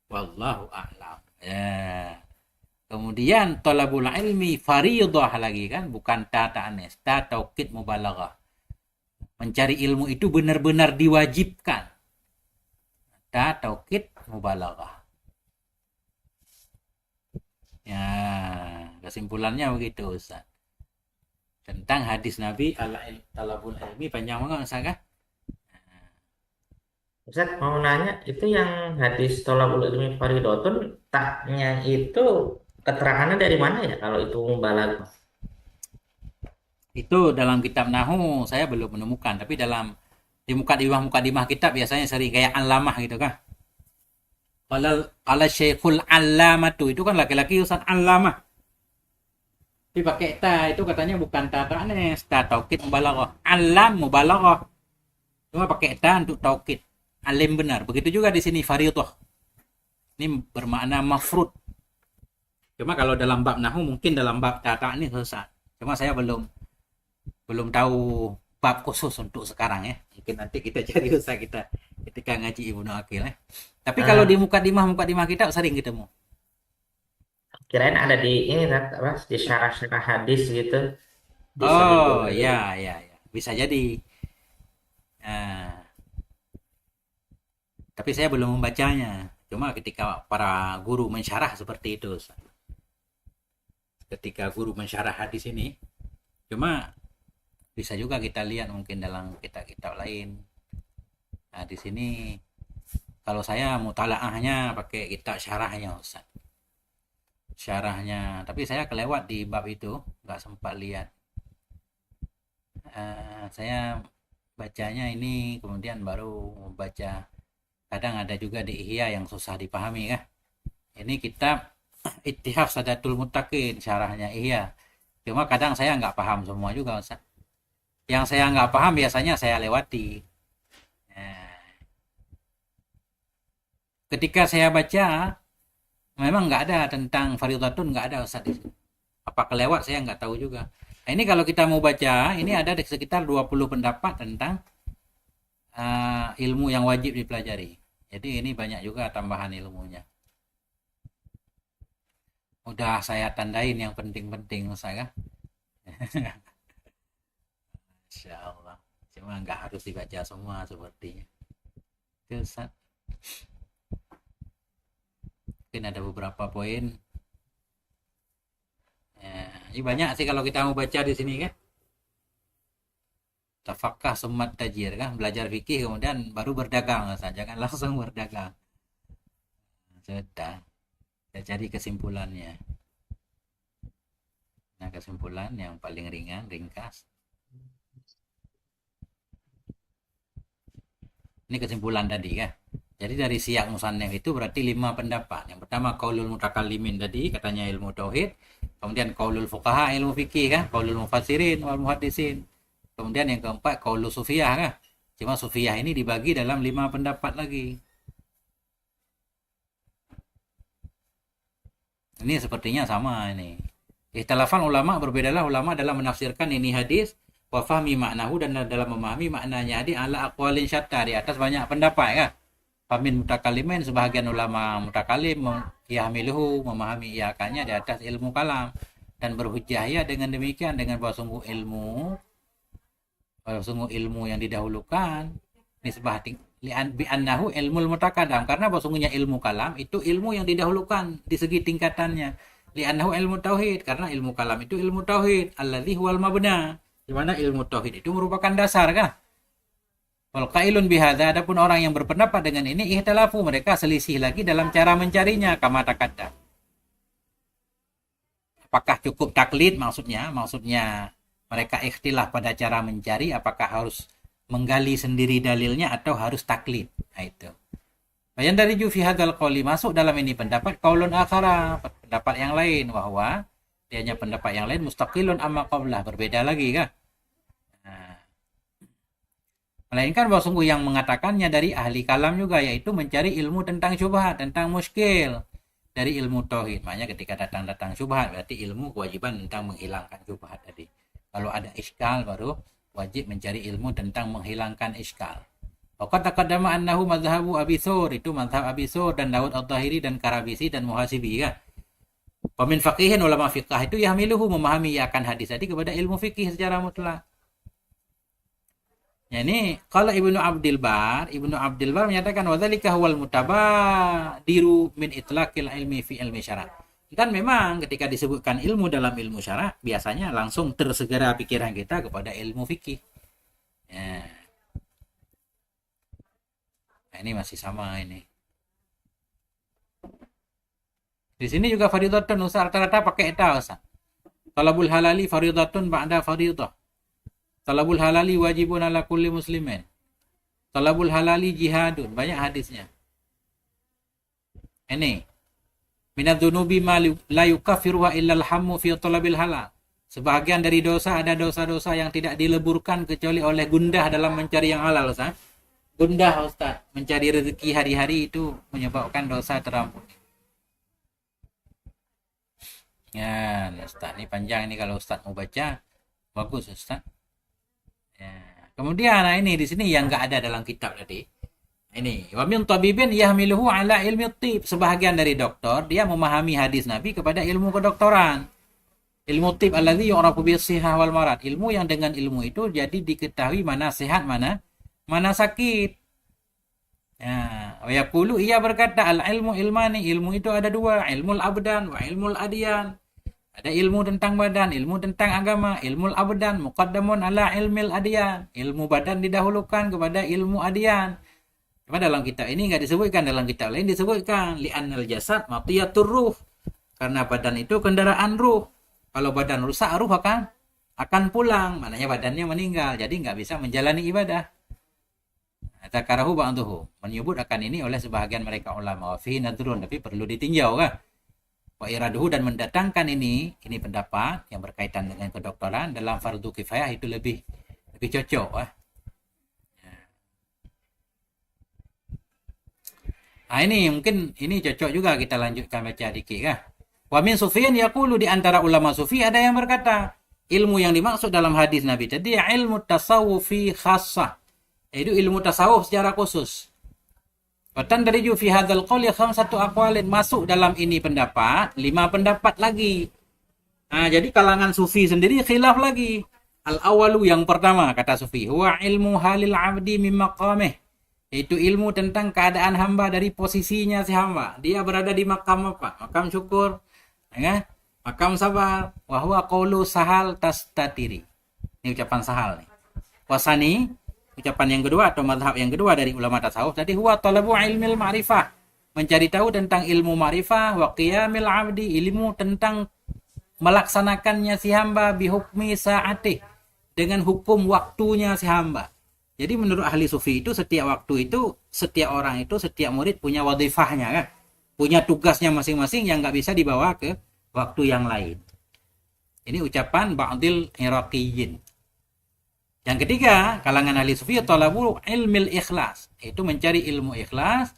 Wallahu a'lam. Ya. Kemudian talabul ilmi faridah lagi kan, bukan ta ta'anis, ta taukid mubalaghah. Mencari ilmu itu benar-benar diwajibkan. Ta taukid mubalaghah. Ya, kesimpulannya begitu Ustaz. Tentang hadis Nabi ala talabul ilmi, panjang banget Ustaz kan? Ustaz mau nanya, itu yang hadis tolabul ilmi faridatun, taknya itu keterangannya dari mana ya kalau itu mubalaghah? Itu dalam kitab Nahu saya belum menemukan, tapi dalam di mukadimah kitab biasanya sering kayak alamah gitu kan. Kalau Syekhul Allamatu itu kan laki-laki Ustaz Allamah. Tapi pakai ta itu katanya bukan ta ta'anis, ta taukid mubalaghah. Alam mubalaghah. Cuma pakai ta untuk taukid. Alim benar. Begitu juga di sini faridah. Ini bermakna mafrud. Cuma kalau dalam bab Nahu mungkin dalam bab ta ta'anis Ustaz. Cuma saya belum tahu bab khusus untuk sekarang ya. Mungkin nanti kita cari Ustaz kita ketika ngaji Ibnu Aqil ya. Tapi kalau di mukadimah kita sering ketemu. Kirain ada di ini apa, di syarah-syarah hadis gitu. Oh ya. Bisa jadi. Tapi saya belum membacanya. Cuma ketika para guru mensyarah seperti itu. Ketika guru mensyarah hadis ini, cuma bisa juga kita lihat mungkin dalam kitab-kitab lain. Nah, di sini kalau saya mutalaahnya pakai kitab syarahnya Ustaz. Syarahnya, tapi saya kelewat di bab itu, nggak sempat lihat. Saya bacanya ini kemudian baru baca. Kadang ada juga di Ihya yang susah dipahami kan. Ini kitab Ittihaf Sadatul Muttaqin, syarahnya Ihya. Cuma kadang saya nggak paham semua juga Ustaz. Yang saya nggak paham biasanya saya lewati. Ketika saya baca memang nggak ada tentang faridatun, nggak ada Ustaz. Apa kelewat saya nggak tahu juga. Nah, ini kalau kita mau baca, ini ada sekitar 20 pendapat tentang ilmu yang wajib dipelajari. Jadi ini banyak juga tambahan ilmunya. Udah saya tandain yang penting-penting Ustaz kan. Insyaallah. Cuma nggak harus dibaca semua sepertinya. Itu Ustaz. Mungkin ada beberapa poin. Ini banyak sih kalau kita mau baca di sini kan. Tafakkah summat tajir kan, belajar fikih kemudian baru berdagang saja kan, langsung berdagang. Sudah. Kita cari kesimpulannya. Nah, kesimpulan yang paling ringkas. Ini kesimpulan tadi kan. Jadi dari siyak musannif itu berarti 5 pendapat. Yang pertama qaulul mutakallimin tadi, katanya ilmu tauhid. Kemudian qaulul fuqaha, ilmu fikih kan, qaulul mufassirin wal muhaddisin. Kemudian yang keempat qaulul sufiyah kan. Cuma sufiyah ini dibagi dalam 5 pendapat lagi. Ini sepertinya sama ini. Ikhtilafan ulama, berbedalah ulama dalam menafsirkan ini hadis wa fahmi maknahu, dan dalam memahami maknanya di ala aqwalin syatta, di atas banyak pendapat kan. Famin mutakalimin, sebahagian ulama mutakalim yahmiluhu, memahami iakannya di atas ilmu kalam, dan berhujjah ya dengan demikian, dengan bahwa sungguh ilmu yang didahulukan nisbah bi annahu ilmul mutakadam, karena bahwa sungguhnya ilmu kalam itu ilmu yang didahulukan di segi tingkatannya. Li annahu ilmu tauhid, karena ilmu kalam itu ilmu tauhid, alladzi huwal mabna, di mana ilmu tauhid itu merupakan dasar kan. Wal qailun bihadza, adapun orang yang berpendapat dengan ini ihtalafu, mereka selisih lagi dalam cara mencarinya, kama taqaddam. Apakah cukup taklid maksudnya mereka ikhtilaf pada cara mencari, apakah harus menggali sendiri dalilnya atau harus taklid. Nah, itu. Bayan dari fi hadzal qauli, masuk dalam ini pendapat qaulun akhara, pendapat yang lain, bahwa dianya pendapat yang lain mustaqilun amma qablah, berbeda lagi kan. Nah, melainkan bahwa sungguh yang mengatakannya dari ahli kalam juga, yaitu mencari ilmu tentang syubhat, tentang muskil dari ilmu tauhid. Makanya ketika datang syubhat berarti ilmu kewajiban tentang menghilangkan syubhat tadi. Kalau ada iskal baru wajib mencari ilmu tentang menghilangkan iskal. Waqad taqaddama annahu mazhabu Abi Thawr, itu mazhab Abi Thawr dan Daud Al-Tahiri dan Karabisi dan Muhasibi kan. Pemin faqihin, ulama fiqah itu yahmiluhu, memahami akan hadis tadi kepada ilmu fikih secara mutlak. Ya, ini kalau Ibnu Abdul Bar menyatakan wadzalika huwal mutabadiru min itlaqil ilmi fi ilmi syara'. Dan memang ketika disebutkan ilmu dalam ilmu syara', biasanya langsung tersegera pikiran kita kepada ilmu fikih. Ya. Nah, ini masih sama ini. Di sini juga fardhatun, Ustaz, rata-rata pakai eta, Ustaz. Talabul halali fardhatun ba'da fardhah. Talabul halali wajibun ala kulli muslimin. Talabul halali jihadun, banyak hadisnya. Ini minadzunubi ma la yukaffiruha illa al-hammu fi talabil halal. Sebahagian dari dosa, ada dosa-dosa yang tidak dileburkan kecuali oleh gundah dalam mencari yang halal, Ustaz. Gundah, Ustaz, mencari rezeki hari-hari itu menyebabkan dosa terampuni. Ya, Ustaz, ini panjang ini kalau Ustaz mau baca, bagus, Ustaz. Ya. Kemudian nah ini di sini yang enggak ada dalam kitab tadi. Ini wa min tabibin yahmiluhu ala ilmi tib. Sebahagian dari dokter dia memahami hadis Nabi kepada ilmu kedokteran. Ilmu tib alladzi yu'rafu bis sihah wal marad. Ilmu yang dengan ilmu itu jadi diketahui mana sehat, mana sakit. Ya, wa yaqulu, ia berkata al ilmu ilmani, ilmu itu ada dua, ilmul abdan wa ilmul adyan. Ada ilmu tentang badan, ilmu tentang agama. Ilmul abdan muqaddamun ala ilmil adyan. Ilmu badan didahulukan kepada ilmu adyan. Cuma dalam kitab ini enggak disebutkan, dalam kitab lain disebutkan li'annal jasad matiyatur ruh. Karena badan itu kendaraan ruh. Kalau badan rusak, ruh akan pulang, maknanya badannya meninggal, jadi enggak bisa menjalani ibadah. Takarahu ba'duhu, menyebut akan ini oleh sebahagian mereka ulama. Wa fihi nadrun, tapi perlu ditinjau kan. Wa iraduhu, dan mendatangkan ini pendapat yang berkaitan dengan kedokteran dalam fardu kifayah itu lebih cocok. Nah ini mungkin ini cocok juga, kita lanjutkan baca dikit kan. Wa min Sufyan yaqulu, di antara ulama sufi ada yang berkata, ilmu yang dimaksud dalam hadis Nabi tadi ilmu tasawufi khassah, yaitu ilmu tasawuf secara khusus. Watan dari fi hadzal qauli khamsatu aqwalin, masuk dalam ini pendapat 5 pendapat lagi. Nah, jadi kalangan sufi sendiri khilaf lagi. Al-awalu, yang pertama kata sufi, huwa ilmu halil abdi min maqamih, yaitu ilmu tentang keadaan hamba dari posisinya si hamba. Dia berada di makam apa? Makam syukur, ya? Makam sabar. Wa huwa qaulu Sahal Tastatiri. Ini ucapan Sahal nih. Wasani, ucapan yang kedua atau mazhab yang kedua dari ulama tasawuf tadi, huwa talabu ilmil ma'rifah, mencari tahu tentang ilmu ma'rifah, wa qiyamil abdi, ilmu tentang melaksanakannya si hamba, bihukmi sa'atih, dengan hukum waktunya si hamba. Jadi menurut ahli sufi itu setiap waktu itu, setiap orang itu, setiap murid punya wadifahnya kan, punya tugasnya masing-masing yang nggak bisa dibawa ke waktu yang lain. Ini ucapan ba'dil Iraqiyyin. Yang ketiga, kalangan ahli sufi, talabu ilmil ikhlas, itu mencari ilmu ikhlas,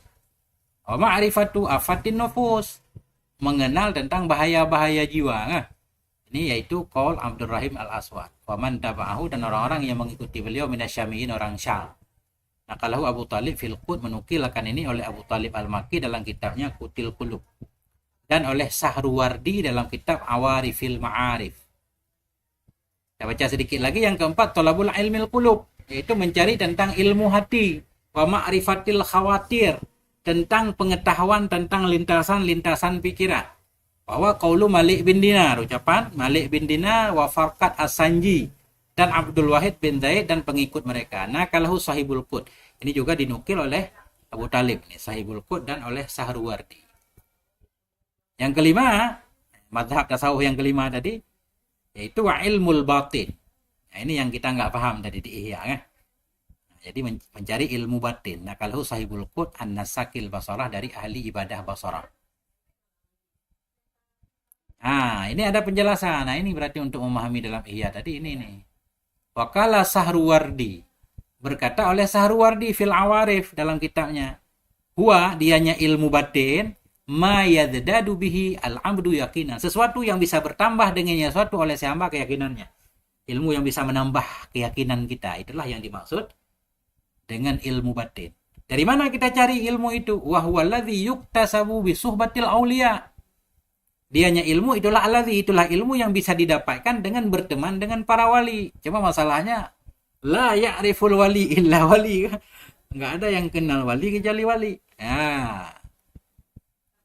wa ma'rifatu afatin nufus, mengenal tentang bahaya-bahaya jiwa. Nah, ini yaitu qaul Abdurrahim Al-Aswad. Wa man taba'ahu, dan orang-orang yang mengikuti beliau minasyamiyin, orang Syam. Naqalahu Abu Talib fil Qut, menukilkan ini oleh Abu Talib Al-Makki dalam kitabnya Qutil Qulub, dan oleh Sahruwardi dalam kitab Awarifil Ma'arif. Kita baca sedikit lagi yang keempat, talabul ilmil qulub, yaitu mencari tentang ilmu hati, wa ma'rifatil khawatir, tentang pengetahuan tentang lintasan-lintasan pikiran. Bahwa qaulu Malik bin Dinar, ucapan Malik bin Dinar, wa Farqat As-Sanji, dan Abdul Wahid bin Zaid dan pengikut mereka. Nakalahu Sahibul Qut. Ini juga dinukil oleh Abu Talib, ini Sahibul Qut, dan oleh Sahruwardi. Yang kelima, mazhab tasawuf yang kelima tadi, yaitu wa ilmul batin. Nah, ini yang kita nggak paham tadi di Ihya kan. Jadi mencari ilmu batin. Nah, kalau sahibul qut an-nasakil basarah dari ahli ibadah basarah. Nah, ini ada penjelasan. Nah, ini berarti untuk memahami dalam ihya tadi ini nih. Wakala Sahruwardi. Berkata oleh Sahruwardi fil awarif dalam kitabnya. Huwa dianya ilmu batin ma yadadu bihi al-abdu yakinan. Sesuatu yang bisa bertambah dengannya sesuatu oleh si hamba keyakinannya. Ilmu yang bisa menambah keyakinan kita. Itulah yang dimaksud dengan ilmu batin. Dari mana kita cari ilmu itu? Wa huwa alladhi yuktasabu bi suhbatil auliya. Dianya ilmu itulah ilmu yang bisa didapatkan dengan berteman dengan para wali. Cuma masalahnya la ya'riful wali illa wali. Enggak ada yang kenal wali kecuali wali. Nah,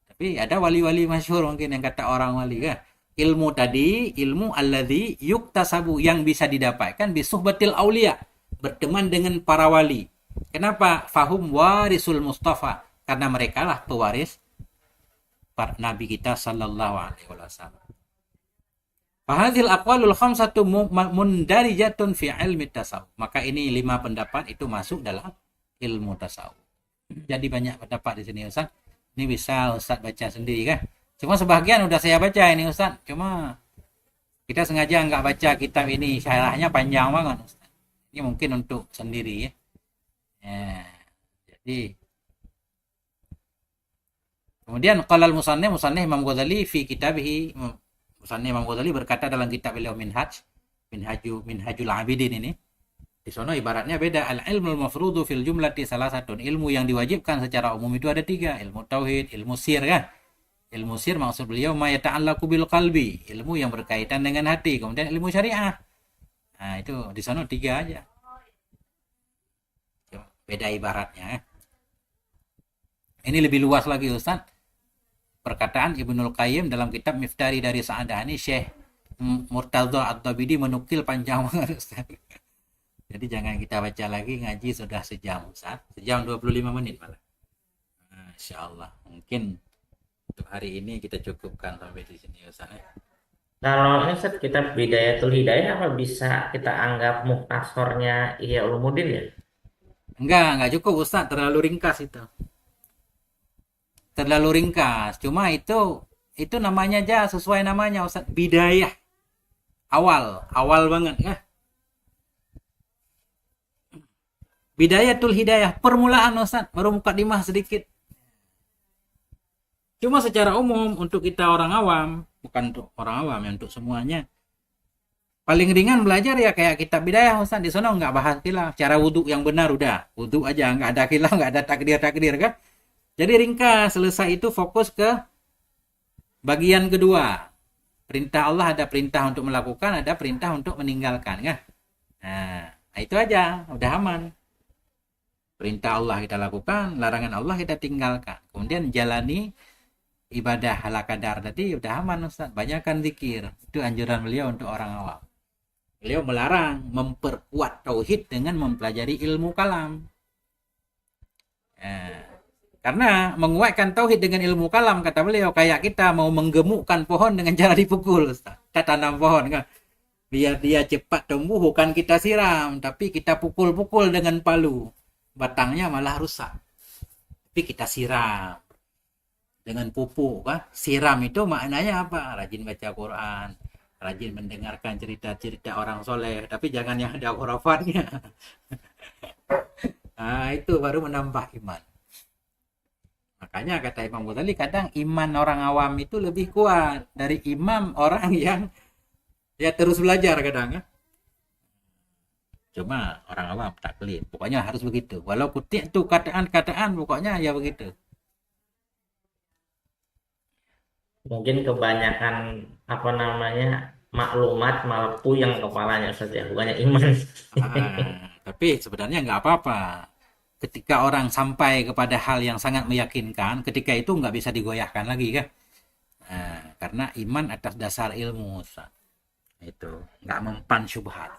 tapi ada wali-wali masyhur mungkin yang kata orang wali kan. Ilmu tadi, ilmu alladzi yuktasabu yang bisa didapatkan bi suhbatil auliya, berteman dengan para wali. Kenapa? Fahum warisul Mustafa, karena mereka lah pewaris para nabi kita sallallahu alaihi wasallam. Fahadhil aqwalul khamsatu mundarijatun fi ilmi tasawuf. Maka ini 5 pendapat itu masuk dalam ilmu tasawuf. Jadi banyak pendapat di sini Ustaz. Ini bisa Ustaz baca sendiri kan. Cuma sebagian udah saya baca ini Ustaz. Cuma kita sengaja nggak baca kitab ini, syarahnya panjang banget Ustaz. Ini mungkin untuk sendiri ya. Jadi kemudian qala al-musannif Imam Ghazali fi kitabihi, musannif Imam Ghazali berkata dalam kitab beliau Minhajul Abidin ini. Di sana ibaratnya beda. Al-ilmul mafrudu fil jumlati salasatun. Ilmu yang diwajibkan secara umum itu ada 3. Ilmu tauhid, ilmu sir kan. Ilmu sir maksud beliau ma yata'allaqu bil qalbi, ilmu yang berkaitan dengan hati. Kemudian ilmu syariah. Nah, itu di sana 3 aja. Beda ibaratnya. Ini lebih luas lagi Ustaz. Perkataan Ibnul Qayyim dalam kitab Miftari dari Sa'adah ini, Syekh Murtadha Ad-Dabidi menukil panjang banget Ustaz. Jadi jangan kita baca lagi, ngaji sudah sejam Ustaz. Sejam 25 menit malah. Insyaallah. Mungkin untuk hari ini kita cukupkan sampai di sini Ustaz. Kalau ini Ustaz, kitab Bidayatul Hidayah apa bisa kita anggap mukhtasornya Ihya Ulumuddin ya? Enggak cukup Ustaz, terlalu ringkas itu. Terlalu ringkas. Cuma itu namanya aja sesuai namanya Ustaz, bidayah. Awal banget ya. Bidayatul Hidayah, permulaan Ustaz, baru mukadimah sedikit. Cuma secara umum untuk kita orang awam, bukan untuk orang awam ya, untuk semuanya. Paling ringan belajar ya kayak kitab bidayah Ustaz, di sana enggak bahas khilaf, cara wudu yang benar udah, wudu aja, enggak ada khilaf, enggak ada takdir kan. Jadi ringkas, selesai itu fokus ke bagian kedua. Perintah Allah, ada perintah untuk melakukan, ada perintah untuk meninggalkan kan. Nah, itu aja, udah aman. Perintah Allah kita lakukan, larangan Allah kita tinggalkan. Kemudian jalani ibadah ala kadar tadi, udah aman Ustaz. Banyakkan zikir. Itu anjuran beliau untuk orang awam. Beliau melarang memperkuat tauhid dengan mempelajari ilmu kalam. Karena menguatkan tauhid dengan ilmu kalam, kata beliau, kayak kita mau menggemukkan pohon dengan cara dipukul Ustaz. Kita tanam pohon kan, biar dia cepat tumbuh bukan kita siram, tapi kita pukul-pukul dengan palu. Batangnya malah rusak. Tapi kita siram dengan pupuk kan. Siram itu maknanya apa? Rajin baca Quran, rajin mendengarkan cerita-cerita orang soleh, tapi jangan yang ada khurafatnya. Nah, itu baru menambah iman. Makanya kata Imam Ghazali, kadang iman orang awam itu lebih kuat dari imam orang yang ya terus belajar kadang kan. Cuma orang awam taklid, pokoknya harus begitu. Walau kutik itu kataan-kataan, pokoknya ya begitu. Mungkin kebanyakan maklumat malah puyeng kepalanya Ustaz ya, bukannya iman. Tapi sebenarnya nggak apa-apa. Ketika orang sampai kepada hal yang sangat meyakinkan, ketika itu nggak bisa digoyahkan lagi kan. Karena iman atas dasar ilmu, Ustaz. Itu nggak mempan syubhat.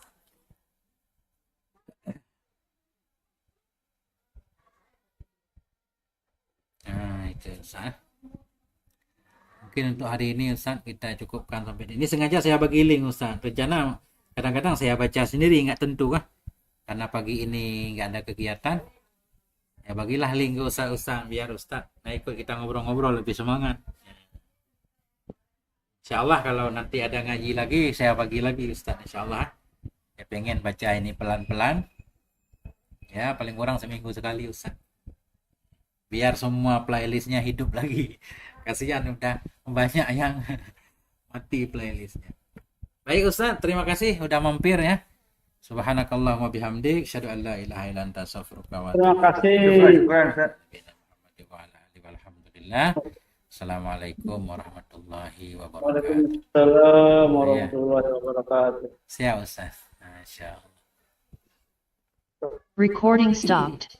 Itu Ustaz. Mungkin untuk hari ini Ustaz kita cukupkan sampai ini. Sengaja saya bagi link Ustaz. Rencana kadang-kadang saya baca sendiri nggak tentu kan. karena pagi ini nggak ada kegiatan, ya bagilah link ke Ustaz biar Ustaz ikut kita ngobrol-ngobrol lebih semangat. Insya Allah kalau nanti ada ngaji lagi, saya bagi lagi Ustaz. Insya Allah. Ya pengen baca ini pelan-pelan. Ya paling kurang seminggu sekali Ustaz. Biar semua playlistnya hidup lagi. Kasihan udah banyak yang mati playlistnya. Baik Ustaz, terima kasih udah mampir ya. Subhanakallahumma bihamdik, asyhadu an la ilaha illa anta astaghfiruka wa Terima atubu kasih. ilaik. Alhamdulillah. Assalamualaikum warahmatullahi wabarakatuh. Waalaikumsalam warahmatullahi wabarakatuh. Siap Ustaz. Masya Allah. Recording stopped.